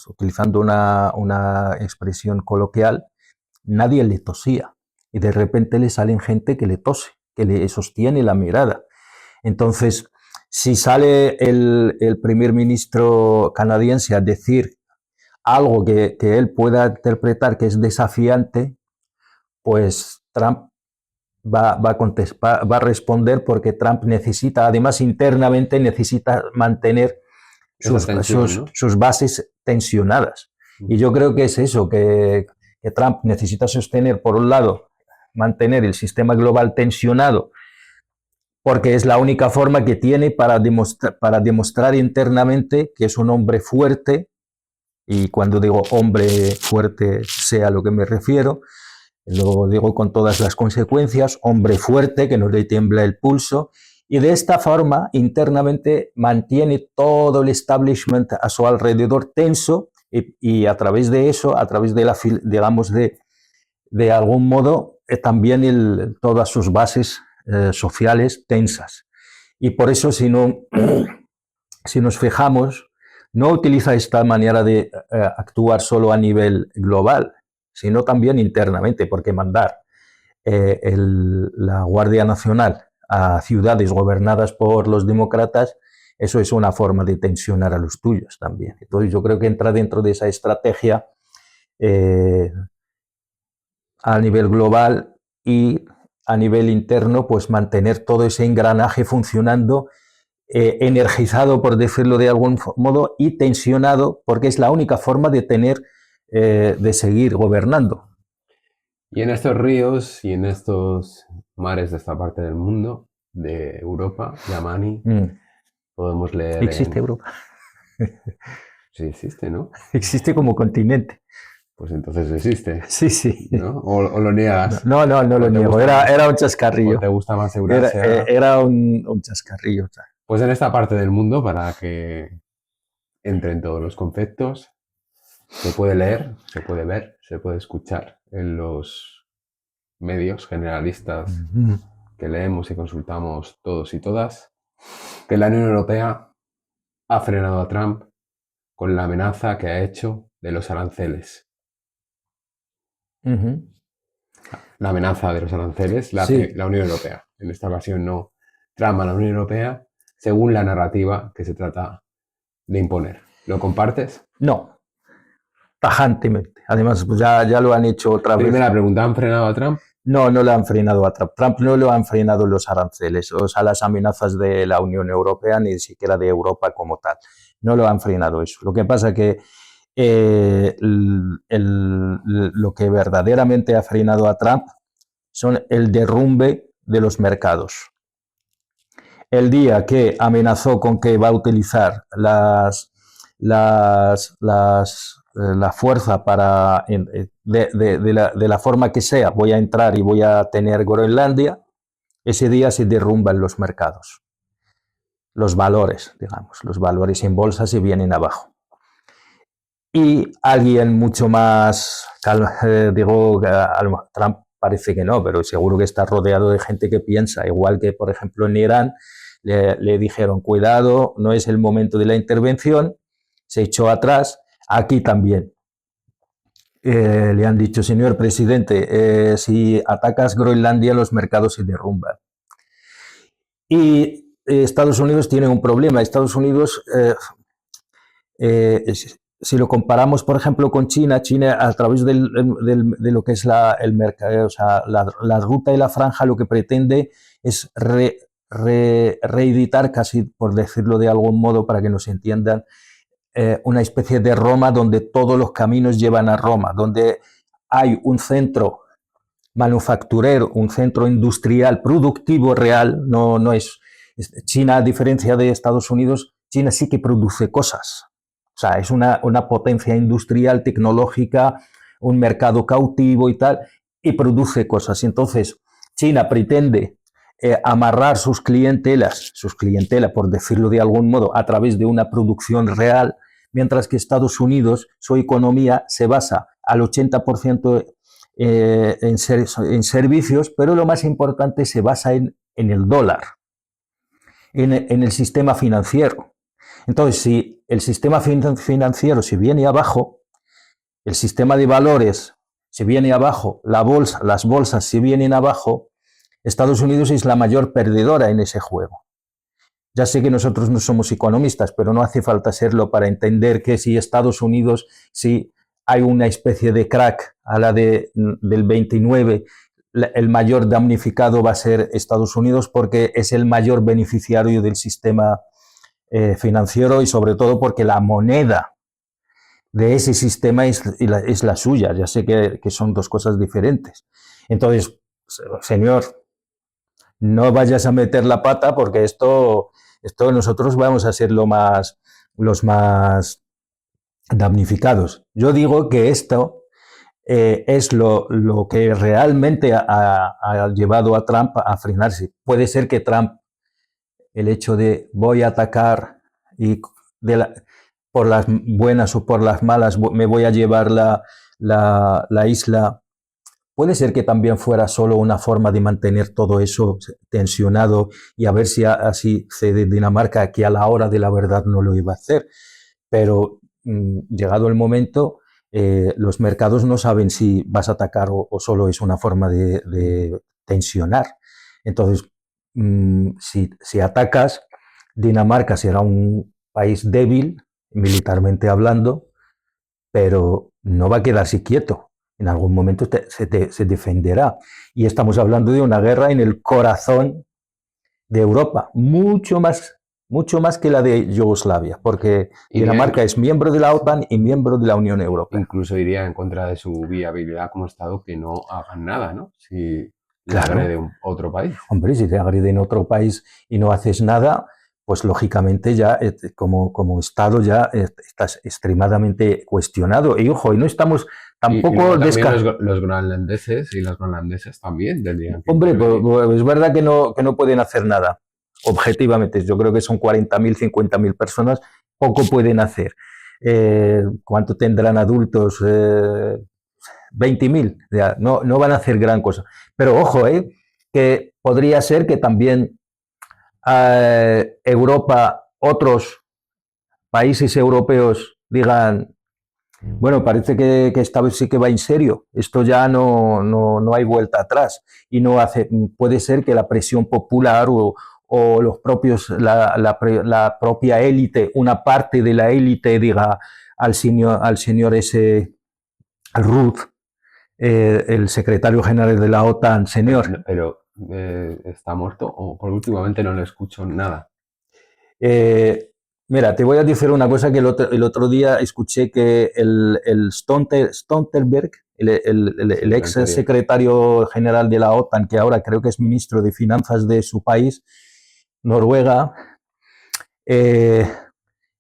utilizando una expresión coloquial, nadie le tosía. Y de repente le salen gente que le tose, que le sostiene la mirada. Entonces, si sale el primer ministro canadiense a decir algo que él pueda interpretar que es desafiante, pues Trump va a responder, porque Trump necesita, además internamente necesita mantener sus bases tensionadas. Y yo creo que es eso, que Trump necesita sostener, por un lado, mantener el sistema global tensionado, porque es la única forma que tiene para demostrar internamente que es un hombre fuerte, y cuando digo hombre fuerte, sé a lo que me refiero, lo digo con todas las consecuencias, hombre fuerte, que no le tiembla el pulso, y de esta forma internamente mantiene todo el establishment a su alrededor tenso, y a través de eso, a través de digamos, de algún modo, también todas sus bases sociales tensas. Y por eso, si nos fijamos, no utiliza esta manera de actuar solo a nivel global, sino también internamente, porque mandar la Guardia Nacional a ciudades gobernadas por los demócratas, eso es una forma de tensionar a los tuyos también. Entonces yo creo que entra dentro de esa estrategia a nivel global, y a nivel interno, pues mantener todo ese engranaje funcionando, energizado, por decirlo de algún modo, y tensionado, porque es la única forma de seguir gobernando. Y en estos ríos y en estos mares de esta parte del mundo, de Europa, Yamani, podemos leer Existe en... Europa. Sí existe, ¿no? Existe como continente. Pues entonces existe, Sí, sí. ¿no? O lo niegas. No lo ¿O te niego. gusta más, Era un o te chascarrillo. gusta más Eurasia? Era un chascarrillo. Pues en esta parte del mundo, para que entren todos los conceptos, se puede leer, se puede ver, se puede escuchar en los medios generalistas que leemos y consultamos todos y todas, que la Unión Europea ha frenado a Trump con la amenaza que ha hecho de los aranceles. La amenaza de los aranceles la hace Sí. la Unión Europea. En esta ocasión no Trump a la Unión Europea, según la narrativa que se trata de imponer. ¿Lo compartes? No, tajantemente. Además, pues ya lo han hecho otra vez. Primera pregunta, ¿han frenado a Trump? No le han frenado a Trump. Trump no lo han frenado los aranceles, o sea, las amenazas de la Unión Europea, ni siquiera de Europa como tal. No lo han frenado eso. Lo que pasa es que lo que verdaderamente ha frenado a Trump son el derrumbe de los mercados. El día que amenazó con que va a utilizar la fuerza para, de la forma que sea, voy a entrar y voy a tener Groenlandia, ese día se derrumban los mercados. Los valores, digamos, los valores en bolsa se vienen abajo. Y alguien mucho más, digo, Trump parece que no, pero seguro que está rodeado de gente que piensa, igual que, por ejemplo, en Irán le dijeron, cuidado, no es el momento de la intervención, se echó atrás, aquí también. Le han dicho, señor presidente, si atacas Groenlandia, los mercados se derrumban. Y Estados Unidos tiene un problema. Estados Unidos, si lo comparamos, por ejemplo, con China, China a través de lo que es el mercado, o sea, la ruta y la franja, lo que pretende es reeditar, casi por decirlo de algún modo, para que nos entiendan, una especie de Roma donde todos los caminos llevan a Roma, donde hay un centro manufacturero, un centro industrial productivo real. No es China, a diferencia de Estados Unidos, China sí que produce cosas. O sea, es una potencia industrial, tecnológica, un mercado cautivo y tal, y produce cosas. Y entonces, China pretende amarrar sus clientelas, por decirlo de algún modo, a través de una producción real, mientras que Estados Unidos, su economía se basa al 80% en servicios, pero lo más importante se basa en el dólar, en el sistema financiero. Entonces, si el sistema financiero se viene abajo, el sistema de valores se viene abajo, las bolsas se vienen abajo, Estados Unidos es la mayor perdedora en ese juego. Ya sé que nosotros no somos economistas, pero no hace falta serlo para entender que si Estados Unidos, si hay una especie de crack a la del 29, el mayor damnificado va a ser Estados Unidos, porque es el mayor beneficiario del sistema financiero, y sobre todo porque la moneda de ese sistema es la suya. Ya sé que son dos cosas diferentes. Entonces, señor, no vayas a meter la pata, porque esto nosotros vamos a ser los más damnificados. Yo digo que esto es lo que realmente ha llevado a Trump a frenarse. Puede ser que Trump, el hecho de voy a atacar y por las buenas o por las malas me voy a llevar la isla, puede ser que también fuera solo una forma de mantener todo eso tensionado y a ver si así cede Dinamarca, que a la hora de la verdad no lo iba a hacer. Pero llegado el momento, los mercados no saben si vas a atacar o solo es una forma de tensionar. Entonces, si atacas, Dinamarca será un país débil, militarmente hablando, pero no va a quedarse quieto. En algún momento se defenderá. Y estamos hablando de una guerra en el corazón de Europa, mucho más mucho más que la de Yugoslavia, porque Dinamarca es miembro de la OTAN y miembro de la Unión Europea. Incluso iría en contra de su viabilidad como Estado que no hagan nada, ¿no? Si le Claro. agrede otro país. Hombre, si te agreden otro país y no haces nada, pues lógicamente ya como Estado ya estás extremadamente cuestionado. Y ojo, y no estamos tampoco... Y también los groenlandeses y las groenlandesas también tendrían que... Hombre, pues es verdad que no pueden hacer nada. Objetivamente, yo creo que son 40.000, 50.000 personas, poco pueden hacer. ¿Cuánto tendrán adultos? 20.000, no van a hacer gran cosa. Pero ojo, que podría ser que también Europa, otros países europeos digan, bueno, parece que esta vez sí que va en serio, esto ya no hay vuelta atrás y puede ser que la presión popular o los propios, la propia élite, una parte de la élite diga al señor ese Ruth, el secretario general de la OTAN, señor. Pero ¿está muerto o por últimamente no le escucho nada? Mira, te voy a decir una cosa que el otro día escuché que el Stoltenberg, el ex secretario general de la OTAN, que ahora creo que es ministro de Finanzas de su país, Noruega,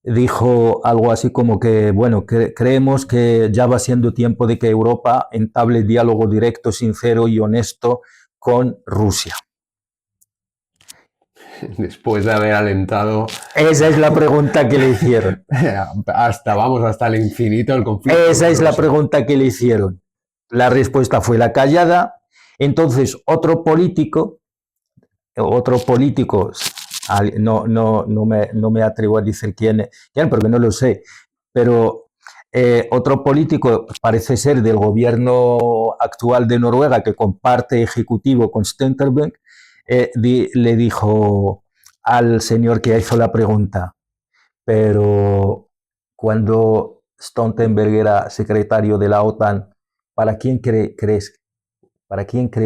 dijo algo así como que, bueno, creemos que ya va siendo tiempo de que Europa entable diálogo directo, sincero y honesto con Rusia. Después de haber alentado... Esa es la pregunta que le hicieron. hasta el infinito el conflicto. Esa es la pregunta que le hicieron. La respuesta fue la callada. Entonces, otro político, no me atrevo a decir quién, porque no lo sé, pero otro político, parece ser del gobierno actual de Noruega, que comparte ejecutivo con Stoltenberg, le dijo al señor que hizo la pregunta, pero cuando Stoltenberg era secretario de la OTAN, ¿para quién cree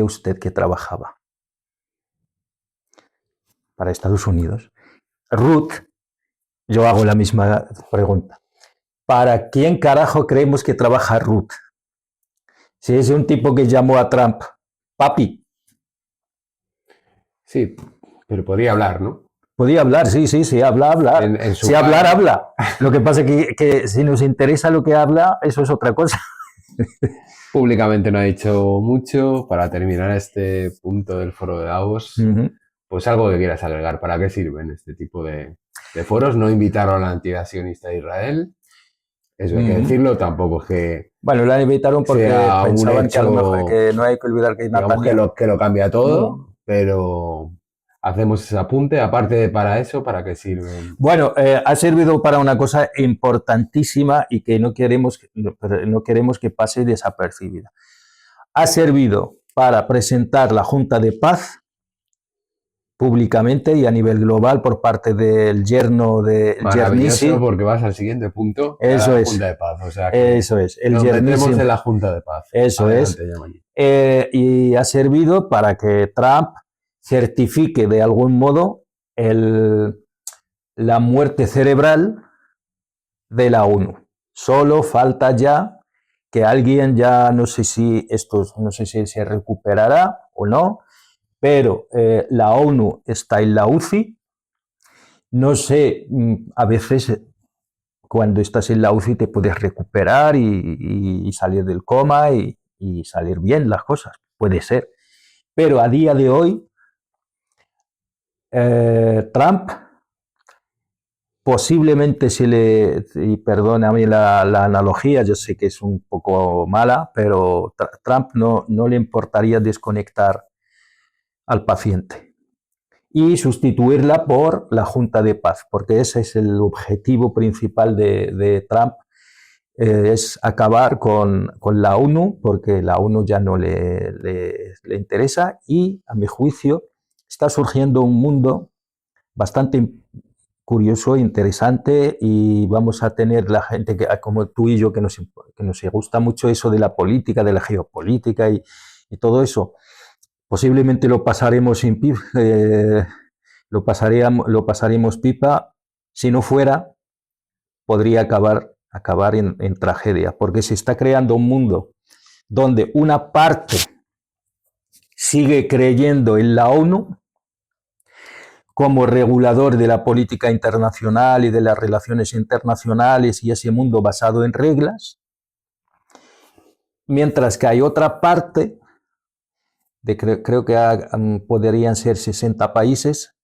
usted que trabajaba? Para Estados Unidos. Ruth, yo hago la misma pregunta. ¿Para quién carajo creemos que trabaja Ruth? Si es un tipo que llamó a Trump papi. Sí, pero podría hablar, ¿no? Podía hablar, sí, habla. Si hablar, habla. Lo que pasa es que si nos interesa lo que habla, eso es otra cosa. Públicamente no ha dicho mucho. Para terminar este punto del foro de Davos, pues algo que quieras agregar. ¿Para qué sirven este tipo de foros? No invitaron a la entidad sionista de Israel. Eso hay que decirlo. Tampoco es que... Bueno, la invitaron porque pensaban que a lo mejor que no hay que olvidar que hay digamos que lo cambia todo, pero... hacemos ese apunte, aparte para eso, ¿para qué sirve? Bueno, ha servido para una cosa importantísima y que no queremos que pase desapercibida. Ha servido para presentar la Junta de Paz públicamente y a nivel global por parte del yerno de Maravilloso, porque vas al siguiente punto. Eso es. Junta de Paz. O sea que eso es. Nos metemos en la Junta de Paz. Eso es. Y ha servido para que Trump certifique de algún modo la muerte cerebral de la ONU. Solo falta ya que alguien no sé si se recuperará o no, pero la ONU está en la UCI. No sé, a veces cuando estás en la UCI te puedes recuperar y salir del coma y salir bien las cosas, puede ser. Pero a día de hoy, Trump posiblemente y perdóname la analogía, yo sé que es un poco mala, pero Trump no le importaría desconectar al paciente y sustituirla por la Junta de Paz, porque ese es el objetivo principal de Trump, es acabar con la ONU, porque la ONU ya no le interesa y, a mi juicio, está surgiendo un mundo bastante curioso, interesante, y vamos a tener la gente como tú y yo que nos gusta mucho eso de la política, de la geopolítica y todo eso. Posiblemente lo pasaremos lo pasaríamos pipa. Si no fuera, podría acabar en tragedia, porque se está creando un mundo donde una parte sigue creyendo en la ONU como regulador de la política internacional y de las relaciones internacionales y ese mundo basado en reglas, mientras que hay otra parte, creo que podrían ser 60 países,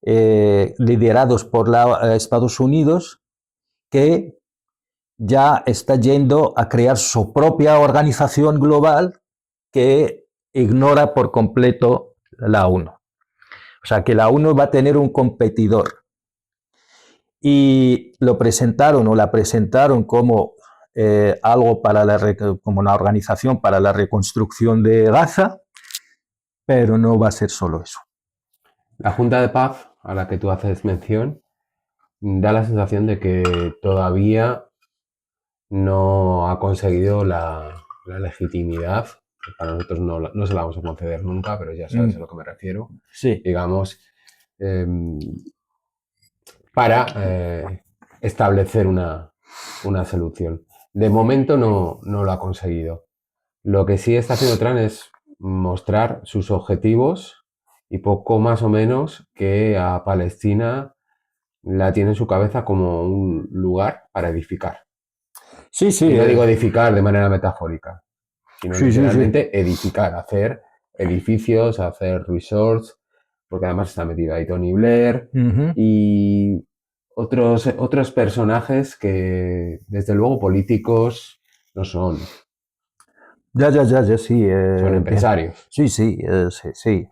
liderados por Estados Unidos, que ya está yendo a crear su propia organización global que ignora por completo la ONU. O sea, que la ONU va a tener un competidor. Y lo presentaron o la presentaron como algo como una organización para la reconstrucción de Gaza, pero no va a ser solo eso. La Junta de Paz, a la que tú haces mención, da la sensación de que todavía no ha conseguido la legitimidad, que para nosotros no se la vamos a conceder nunca, pero ya sabes a lo que me refiero, sí. Digamos, para establecer una solución. De momento no lo ha conseguido. Lo que sí está haciendo Trump es mostrar sus objetivos y poco más o menos que a Palestina la tiene en su cabeza como un lugar para edificar. Sí. Y no digo edificar de manera metafórica, sino literalmente edificar, hacer edificios, hacer resorts, porque además está metido ahí Tony Blair y otros personajes que desde luego políticos no son. Ya, sí. Son empresarios. Sí.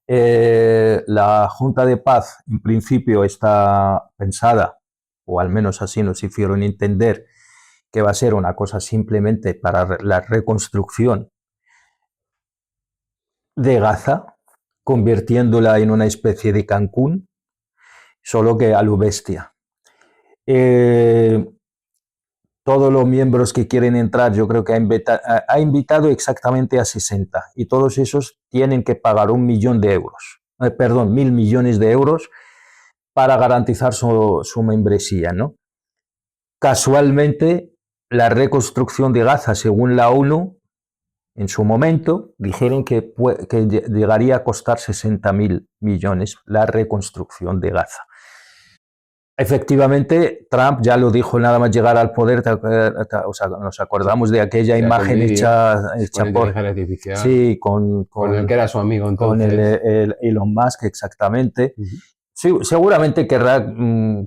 La Junta de Paz, en principio, está pensada, o al menos así nos hicieron entender, que va a ser una cosa simplemente para la reconstrucción de Gaza, convirtiéndola en una especie de Cancún, solo que a lo bestia. Todos los miembros que quieren entrar, yo creo que ha invitado exactamente a 60 y todos esos tienen que pagar 1 millón de euros, 1.000 millones de euros para garantizar su membresía, ¿no? Casualmente, la reconstrucción de Gaza, según la ONU, en su momento, dijeron que llegaría a costar 60.000 millones la reconstrucción de Gaza. Efectivamente, Trump ya lo dijo nada más llegar al poder, o sea, nos acordamos de aquella imagen hecha por... Sí, con el que era su amigo entonces. Con el Elon Musk, exactamente. Sí, seguramente querrá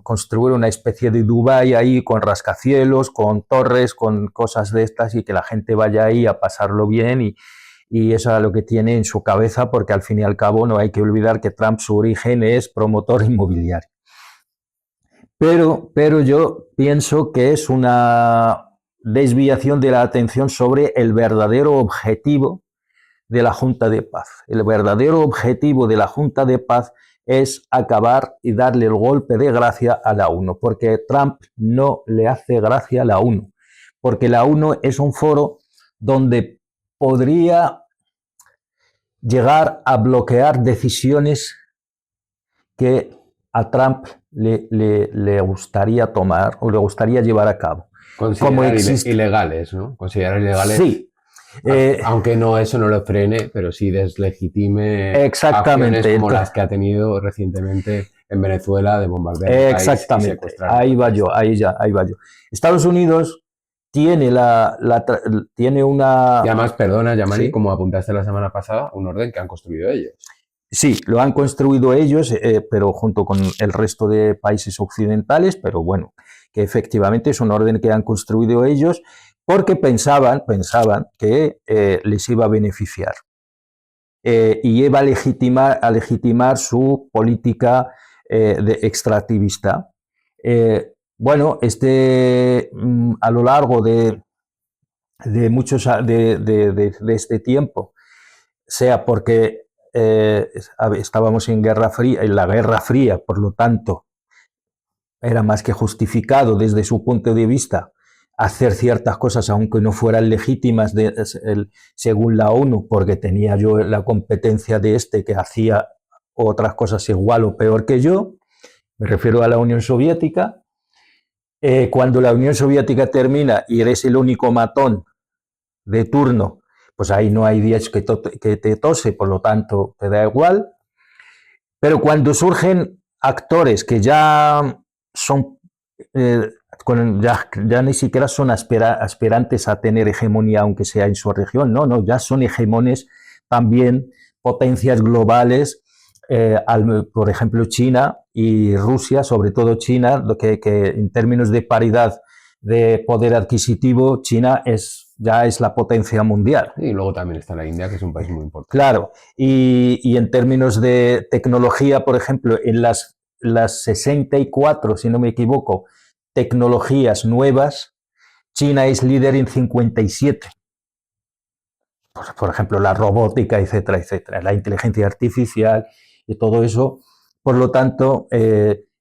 construir una especie de Dubái ahí con rascacielos, con torres, con cosas de estas y que la gente vaya ahí a pasarlo bien y eso es lo que tiene en su cabeza, porque al fin y al cabo no hay que olvidar que Trump, su origen es promotor inmobiliario. Pero yo pienso que es una desviación de la atención sobre el verdadero objetivo de la Junta de Paz. El verdadero objetivo de la Junta de Paz es acabar y darle el golpe de gracia a la ONU, porque Trump no le hace gracia a la ONU, porque la ONU es un foro donde podría llegar a bloquear decisiones que a Trump le gustaría tomar o le gustaría llevar a cabo. Considerar ilegales, ¿no? Considerar ilegales. Sí. Aunque eso no lo frene, pero sí deslegitime acciones como las que ha tenido recientemente en Venezuela de bombardear. Exactamente. Ahí va yo. Estados Unidos tiene tiene una... Y además, perdona, Yamani, ¿sí? Como apuntaste la semana pasada, un orden que han construido ellos. Sí, lo han construido ellos, pero junto con el resto de países occidentales, pero bueno, que efectivamente es un orden que han construido ellos porque pensaban que les iba a beneficiar y iba a legitimar su política de extractivista. Bueno, a lo largo de este tiempo, sea porque estábamos en la Guerra Fría, por lo tanto, era más que justificado desde su punto de vista hacer ciertas cosas, aunque no fueran legítimas según la ONU, porque tenía yo la competencia de que hacía otras cosas igual o peor que yo, me refiero a la Unión Soviética. Cuando la Unión Soviética termina y eres el único matón de turno, pues ahí no hay días que te tose, por lo tanto te da igual. Pero cuando surgen actores que ya son, ya ni siquiera son aspirantes a tener hegemonía, aunque sea en su región, no, ya son hegemones también, potencias globales, por ejemplo China y Rusia, sobre todo China, que en términos de paridad de poder adquisitivo, China ya es la potencia mundial. Y luego también está la India, que es un país muy importante. Claro, y en términos de tecnología, por ejemplo, en las 64, si no me equivoco, tecnologías nuevas, China es líder en 57. Por ejemplo, la robótica, etcétera, etcétera, la inteligencia artificial y todo eso. Por lo tanto,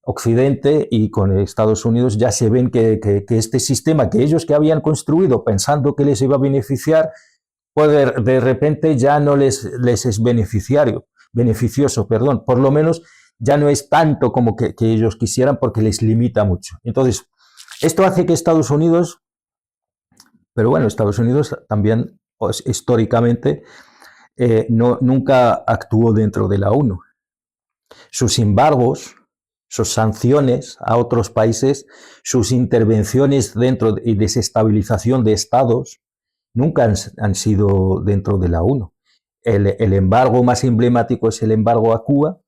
Occidente y con Estados Unidos ya se ven que este sistema que ellos que habían construido pensando que les iba a beneficiar, pues de repente ya no les es beneficioso, por lo menos ya no es tanto como que ellos quisieran porque les limita mucho. Entonces, esto hace que Estados Unidos, pero bueno, Estados Unidos también pues, históricamente nunca actuó dentro de la ONU. Sus embargos, sus sanciones a otros países, sus intervenciones dentro y desestabilización de estados, nunca han sido dentro de la ONU. El embargo más emblemático es el embargo a Cuba,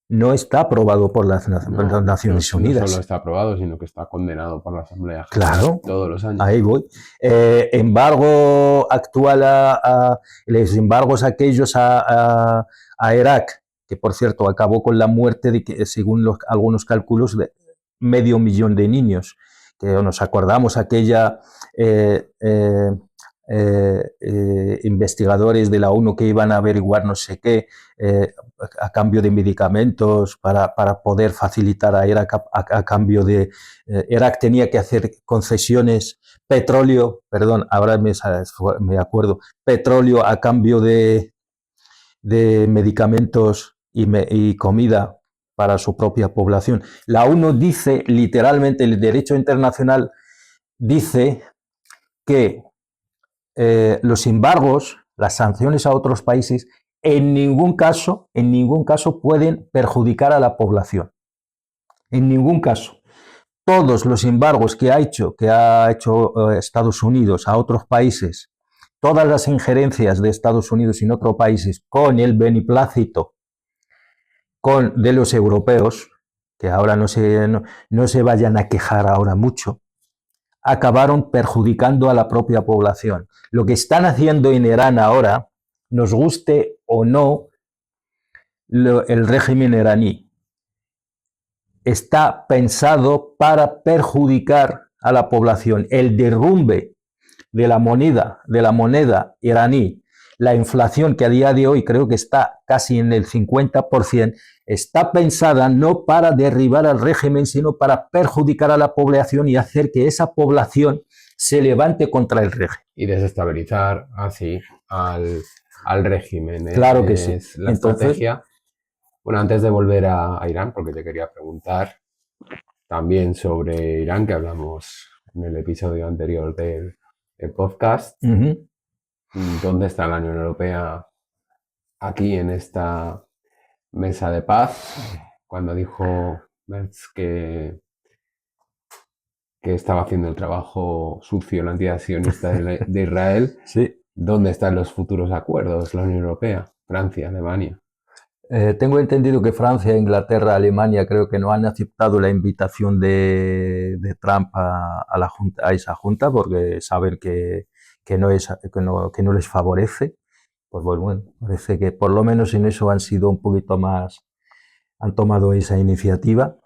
no está aprobado por las Naciones Unidas. No solo está aprobado, sino que está condenado por la Asamblea General todos los años. Ahí voy. Embargo actual los embargos aquellos a Irak, que por cierto acabó con la muerte de, según algunos cálculos, de 500.000 de niños, que nos acordamos aquella investigadores de la ONU que iban a averiguar no sé qué a cambio de medicamentos para poder facilitar a Irak a cambio de Irak tenía que hacer concesiones, petróleo, perdón, ahora me acuerdo, petróleo a cambio de medicamentos y comida para su propia población. La ONU dice literalmente, el derecho internacional dice que los embargos, las sanciones a otros países, en ningún caso pueden perjudicar a la población. En ningún caso. Todos los embargos que ha hecho Estados Unidos a otros países, todas las injerencias de Estados Unidos en otros países con el beneplácito de los europeos, que ahora no se vayan a quejar ahora mucho, acabaron perjudicando a la propia población. Lo que están haciendo en Irán ahora, nos guste o no el régimen iraní, está pensado para perjudicar a la población. El derrumbe de la moneda iraní, la inflación que a día de hoy creo que está casi en el 50%, está pensada no para derribar al régimen, sino para perjudicar a la población y hacer que esa población se levante contra el régimen. Y desestabilizar así al régimen. Claro que sí. Es la estrategia. Bueno, antes de volver a Irán, porque te quería preguntar también sobre Irán, que hablamos en el episodio anterior del podcast. ¿Dónde está la Unión Europea aquí en esta mesa de paz? Cuando dijo Merz que estaba haciendo el trabajo sucio, la entidad sionista de Israel. Sí. ¿Dónde están los futuros acuerdos, la Unión Europea, Francia, Alemania? Tengo entendido que Francia, Inglaterra, Alemania creo que no han aceptado la invitación de Trump a esa junta porque saben que no les favorece. Pues bueno, parece que por lo menos en eso han sido un poquito más, han tomado esa iniciativa,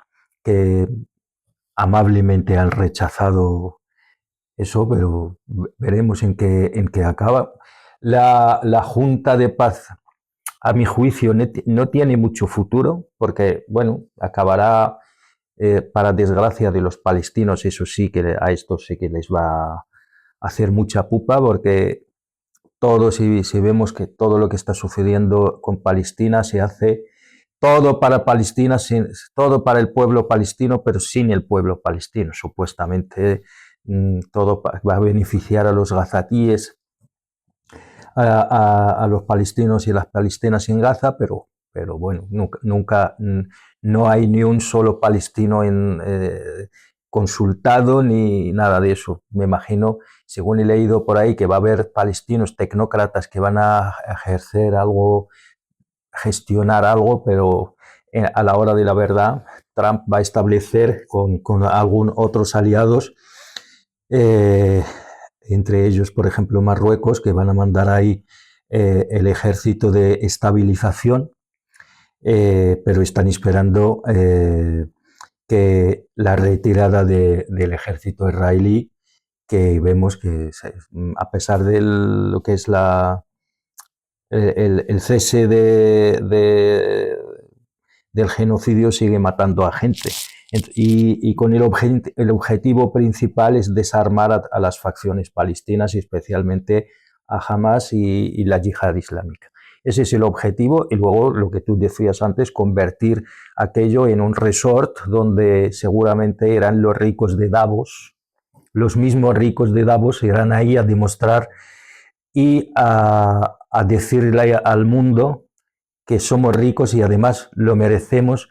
que amablemente han rechazado eso, pero veremos en qué acaba. La Junta de Paz, a mi juicio, no tiene mucho futuro, porque, bueno, acabará, para desgracia de los palestinos, eso sí que a esto sí que les va a hacer mucha pupa, porque si vemos que todo lo que está sucediendo con Palestina se hace todo para Palestina, todo para el pueblo palestino, pero sin el pueblo palestino. Supuestamente todo va a beneficiar a los gazatíes, a los palestinos y las palestinas en Gaza, pero bueno, nunca no hay ni un solo palestino consultado ni nada de eso. Me imagino, según he leído por ahí, que va a haber palestinos tecnócratas que van a ejercer algo, gestionar algo, pero a la hora de la verdad, Trump va a establecer con algún otros aliados, entre ellos, por ejemplo, Marruecos, que van a mandar ahí el ejército de estabilización, pero están esperando que la retirada del ejército israelí, que vemos que a pesar de lo que es el cese del genocidio, sigue matando a gente. Y con el objetivo principal es desarmar a las facciones palestinas y especialmente a Hamas y la yihad islámica. Ese es el objetivo, y luego lo que tú decías antes, convertir aquello en un resort donde seguramente eran los ricos de Davos, los mismos ricos de Davos irán ahí a demostrar y a decirle al mundo que somos ricos y además lo merecemos,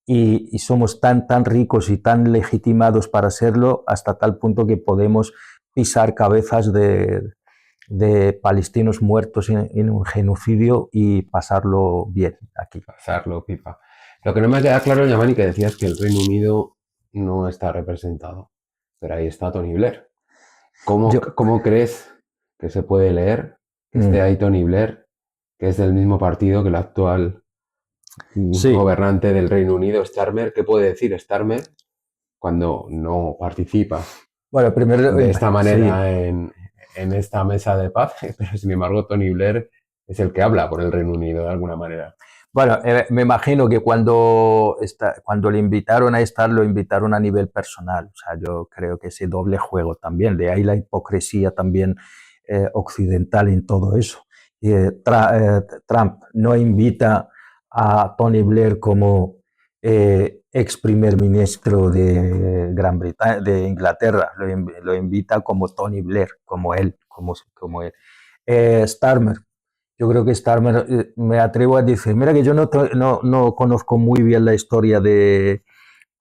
y somos tan ricos y tan legitimados para serlo, hasta tal punto que podemos pisar cabezas de palestinos muertos en un genocidio y pasarlo bien aquí. Pasarlo pipa. Lo que no me queda claro, Yamani, que decías que el Reino Unido no está representado, pero ahí está Tony Blair. ¿Cómo crees que se puede leer que esté ahí Tony Blair, que es del mismo partido que el actual gobernante del Reino Unido, Starmer? ¿Qué puede decir Starmer cuando no participa de esta manera en esta mesa de paz? Pero sin embargo Tony Blair es el que habla por el Reino Unido de alguna manera. Bueno, me imagino que cuando le invitaron a estar, lo invitaron a nivel personal. O sea, yo creo que ese doble juego también, de ahí la hipocresía también occidental en todo eso. Trump no invita a Tony Blair como ex primer ministro de Gran Bretaña, de Inglaterra, lo invita como Tony Blair, como él. Starmer. Yo creo que Starmer, me atrevo a decir, mira que yo no conozco muy bien la historia o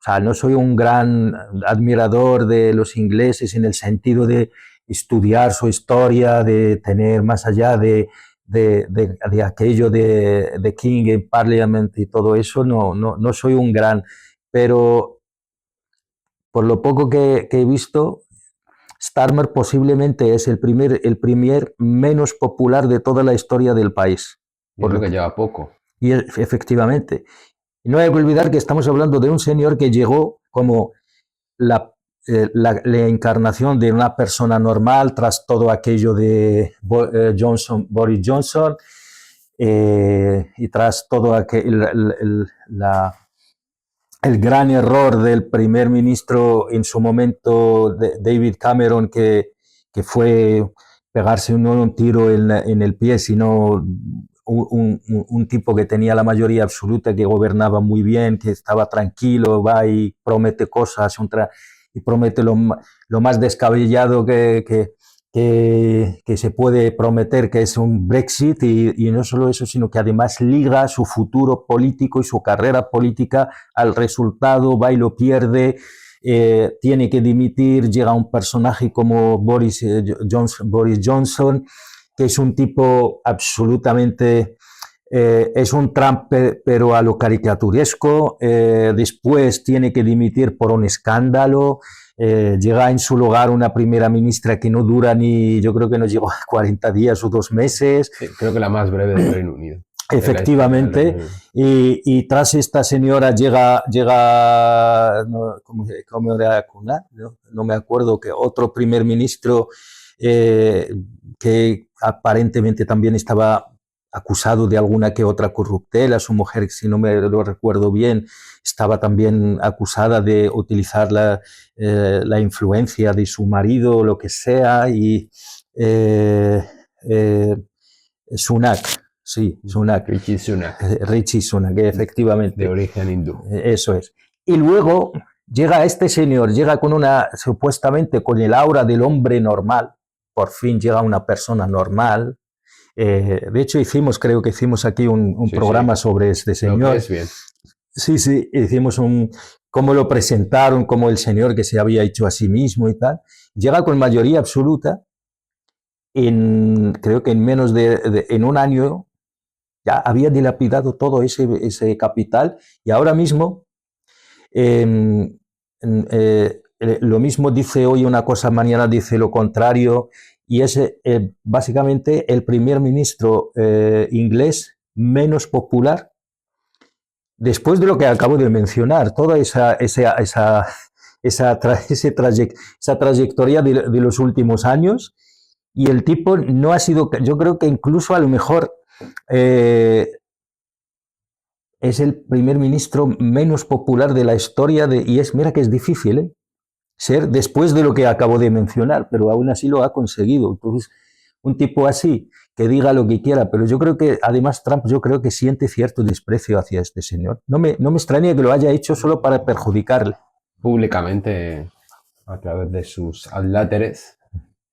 sea, no soy un gran admirador de los ingleses en el sentido de estudiar su historia, de tener más allá de aquello de King en Parliament y todo eso, no soy un gran, pero por lo poco que he visto, Starmer posiblemente es el primer menos popular de toda la historia del país. Por lo que lleva poco. Y efectivamente. Y no hay que olvidar que estamos hablando de un señor que llegó como la encarnación de una persona normal tras todo aquello de Boris Johnson, y tras todo el gran error del primer ministro en su momento, David Cameron, que fue pegarse no un tiro en el pie, sino un tipo que tenía la mayoría absoluta, que gobernaba muy bien, que estaba tranquilo, va y promete cosas, y promete lo más descabellado que se puede prometer, que es un Brexit, y no solo eso, sino que además liga su futuro político y su carrera política al resultado, va y lo pierde, tiene que dimitir, llega un personaje como Boris Johnson, que es un tipo absolutamente... es un Trump pero a lo caricaturesco, después tiene que dimitir por un escándalo, llega en su lugar una primera ministra que no dura yo creo que no llegó a 40 días o 2 meses. Sí, creo que la más breve del Reino Unido. Efectivamente, y tras esta señora llega ¿cómo era? No me acuerdo, que otro primer ministro que aparentemente también estaba acusado de alguna que otra corruptela. Su mujer, si no me lo recuerdo bien, estaba también acusada de utilizar la influencia de su marido o lo que sea, y Sunak sí, Sunak. Rishi Sunak. Rishi Sunak, efectivamente. De origen hindú. Eso es. Y luego llega este señor, llega con supuestamente con el aura del hombre normal, por fin llega una persona normal. De hecho, creo que hicimos aquí un programa sobre este señor. Lo que es bien. Sí, hicimos cómo lo presentaron, como el señor que se había hecho a sí mismo y tal. Llega con mayoría absoluta, creo que en menos en un año ya había dilapidado todo ese capital y ahora mismo lo mismo dice hoy una cosa, mañana dice lo contrario, y es básicamente el primer ministro inglés menos popular después de lo que acabo de mencionar, toda esa trayectoria de los últimos años, y el tipo no ha sido, yo creo que incluso a lo mejor es el primer ministro menos popular de la historia, mira que es difícil, ser después de lo que acabo de mencionar, pero aún así lo ha conseguido. Entonces, un tipo así, que diga lo que quiera, pero yo creo que además Trump, yo creo que siente cierto desprecio hacia este señor. No me extraña que lo haya hecho solo para perjudicarle. Públicamente, a través de sus adláteres,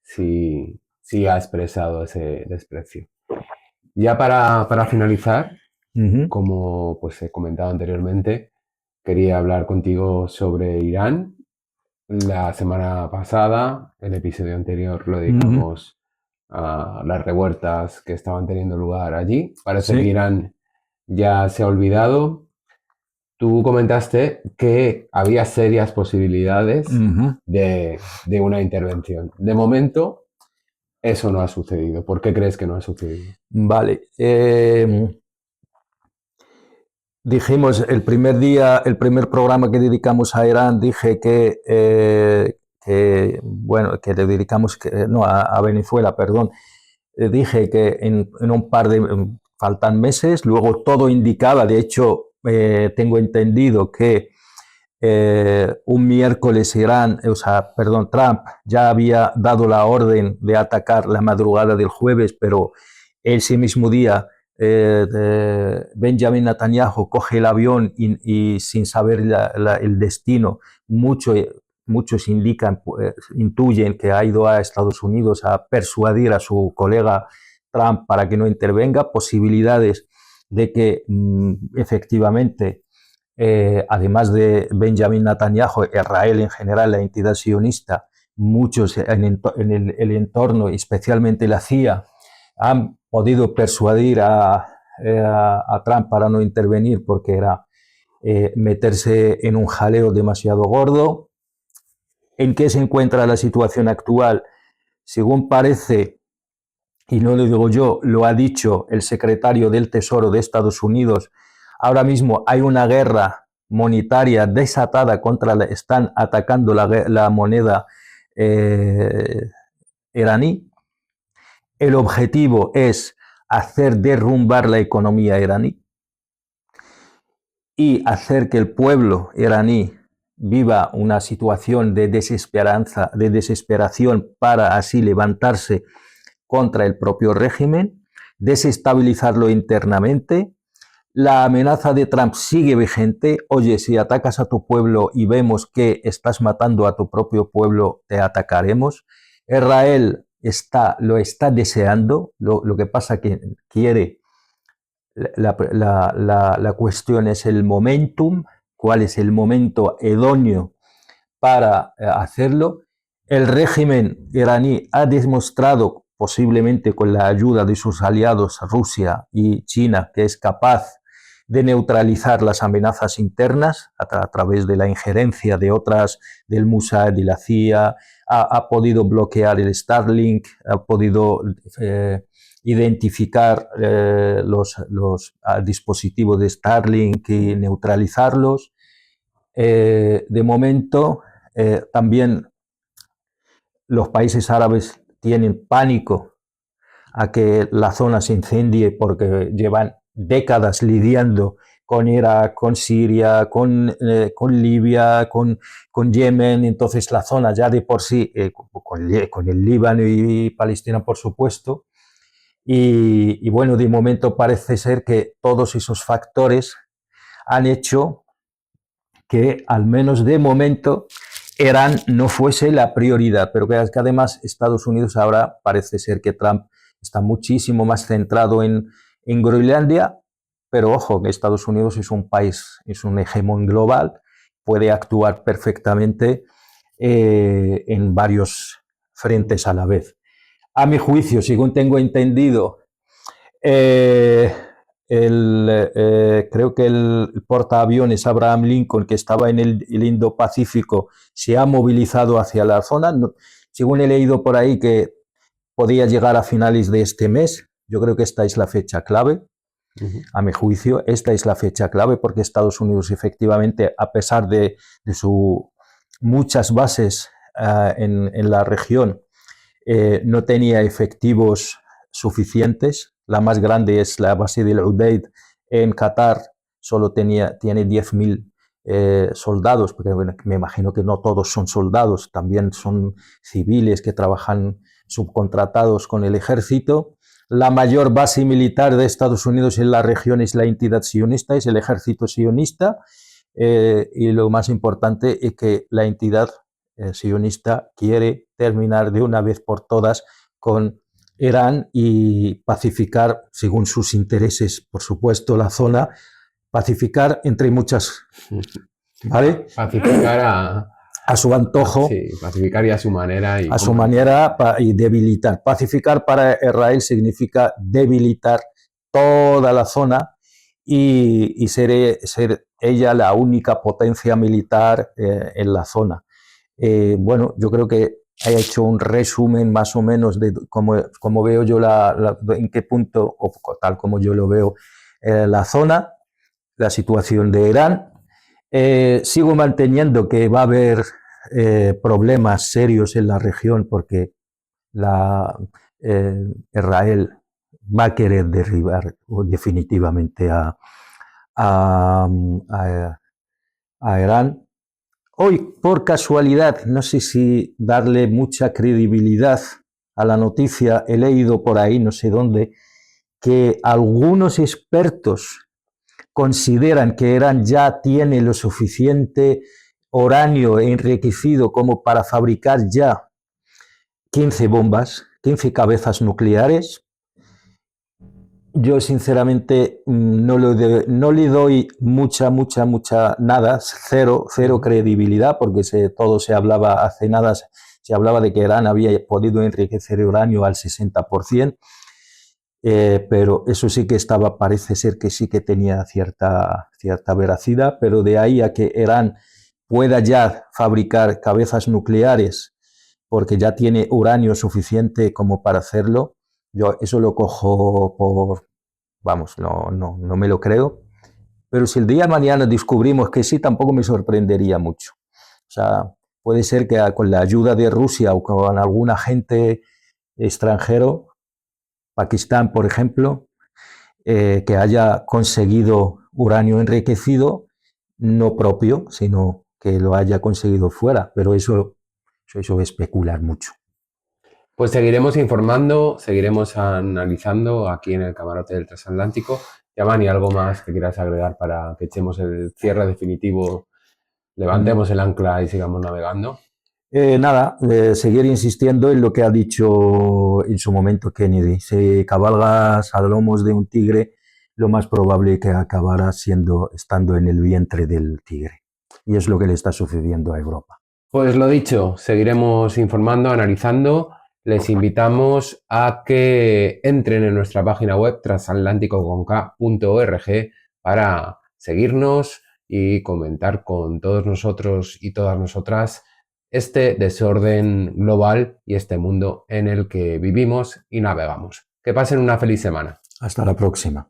sí ha expresado ese desprecio. Ya para finalizar, como pues he comentado anteriormente, quería hablar contigo sobre Irán. La semana pasada, el episodio anterior, lo dedicamos a las revueltas que estaban teniendo lugar allí. Parece que Irán ya se ha olvidado. Tú comentaste que había serias posibilidades de una intervención. De momento, eso no ha sucedido. ¿Por qué crees que no ha sucedido? Vale. Dijimos el primer programa que dedicamos a Irán, dije que le dedicamos, a Venezuela, perdón. Dije que en un faltan meses, luego todo indicaba, de hecho, tengo entendido que un miércoles Trump ya había dado la orden de atacar la madrugada del jueves, pero ese mismo día Benjamin Netanyahu coge el avión y sin saber el destino, muchos intuyen que ha ido a Estados Unidos a persuadir a su colega Trump para que no intervenga, posibilidades de que efectivamente, además de Benjamin Netanyahu, Israel en general, la entidad sionista, muchos en el entorno, especialmente la CIA, han podido persuadir a Trump para no intervenir porque era meterse en un jaleo demasiado gordo. ¿En qué se encuentra la situación actual? Según parece, y no lo digo yo, lo ha dicho el secretario del Tesoro de Estados Unidos, ahora mismo hay una guerra monetaria desatada están atacando la moneda iraní. El objetivo es hacer derrumbar la economía iraní y hacer que el pueblo iraní viva una situación de desesperación para así levantarse contra el propio régimen, desestabilizarlo internamente. La amenaza de Trump sigue vigente. Oye, si atacas a tu pueblo y vemos que estás matando a tu propio pueblo, te atacaremos. Israel lo está deseando, lo que pasa que quiere, la cuestión es el momentum, cuál es el momento idóneo para hacerlo. El régimen iraní ha demostrado, posiblemente con la ayuda de sus aliados Rusia y China, que es capaz de neutralizar las amenazas internas a través de la injerencia de otras, del Mossad y la CIA, ha podido bloquear el Starlink, ha podido identificar los dispositivos de Starlink y neutralizarlos. De momento, también los países árabes tienen pánico a que la zona se incendie porque llevan décadas lidiando con Irak, con Siria, con Libia, con Yemen. Entonces la zona ya de por sí, con el Líbano y Palestina por supuesto, Y bueno, de momento parece ser que todos esos factores han hecho que, al menos de momento, Irán no fuese la prioridad, pero que además Estados Unidos ahora parece ser que Trump está muchísimo más centrado en Groenlandia, pero ojo, que Estados Unidos es un país, es un hegemón global, puede actuar perfectamente en varios frentes a la vez. A mi juicio, según tengo entendido, creo que el portaaviones Abraham Lincoln, que estaba en el Indo-Pacífico, se ha movilizado hacia la zona. Según he leído por ahí que podía llegar a finales de este mes, yo creo que esta es la fecha clave. A mi juicio, esta es la fecha clave porque Estados Unidos, efectivamente, a pesar de sus muchas bases en la región, no tenía efectivos suficientes. La más grande es la base del Udeid en Qatar, solo tiene 10.000 soldados, porque bueno, me imagino que no todos son soldados, también son civiles que trabajan subcontratados con el ejército. La mayor base militar de Estados Unidos en la región es la entidad sionista, es el ejército sionista, y lo más importante es que la entidad sionista quiere terminar de una vez por todas con Irán y pacificar, según sus intereses, por supuesto, la zona, pacificar entre muchas, ¿vale? Pacificar a su antojo. Sí, pacificar y a su manera. A su manera y debilitar. Pacificar para Israel significa debilitar toda la zona y ser ella la única potencia militar en la zona. Bueno, yo creo que he hecho un resumen más o menos de cómo veo yo en qué punto, o tal como yo lo veo, la zona, la situación de Irán. Sigo manteniendo que va a haber problemas serios en la región porque Israel va a querer derribar definitivamente a Irán. Hoy, por casualidad, no sé si darle mucha credibilidad a la noticia, he leído por ahí, no sé dónde, que algunos expertos consideran que Irán ya tiene lo suficiente uranio enriquecido como para fabricar ya 15 bombas, 15 cabezas nucleares. Yo sinceramente no le doy nada, cero credibilidad, porque todo se hablaba hace nada, se hablaba de que Irán había podido enriquecer uranio al 60%, pero eso sí que parece ser que sí que tenía cierta veracidad, pero de ahí a que Irán pueda ya fabricar cabezas nucleares porque ya tiene uranio suficiente como para hacerlo, yo eso lo cojo vamos, no me lo creo. Pero si el día de mañana descubrimos que sí, tampoco me sorprendería mucho. O sea, puede ser que con la ayuda de Rusia o con algún agente extranjero, Pakistán, por ejemplo, que haya conseguido uranio enriquecido, no propio, sino que lo haya conseguido fuera. Pero eso es especular mucho. Pues seguiremos informando, seguiremos analizando aquí en el camarote del transatlántico. Yamani, ¿algo más que quieras agregar para que echemos el cierre definitivo, levantemos el ancla y sigamos navegando? Nada, seguir insistiendo en lo que ha dicho en su momento Kennedy. Si cabalgas a lomos de un tigre, lo más probable es que acabará estando en el vientre del tigre. Y es lo que le está sucediendo a Europa. Pues lo dicho, seguiremos informando, analizando. Les invitamos a que entren en nuestra página web transatlánticoconk.org para seguirnos y comentar con todos nosotros y todas nosotras este desorden global y este mundo en el que vivimos y navegamos. Que pasen una feliz semana. Hasta la próxima.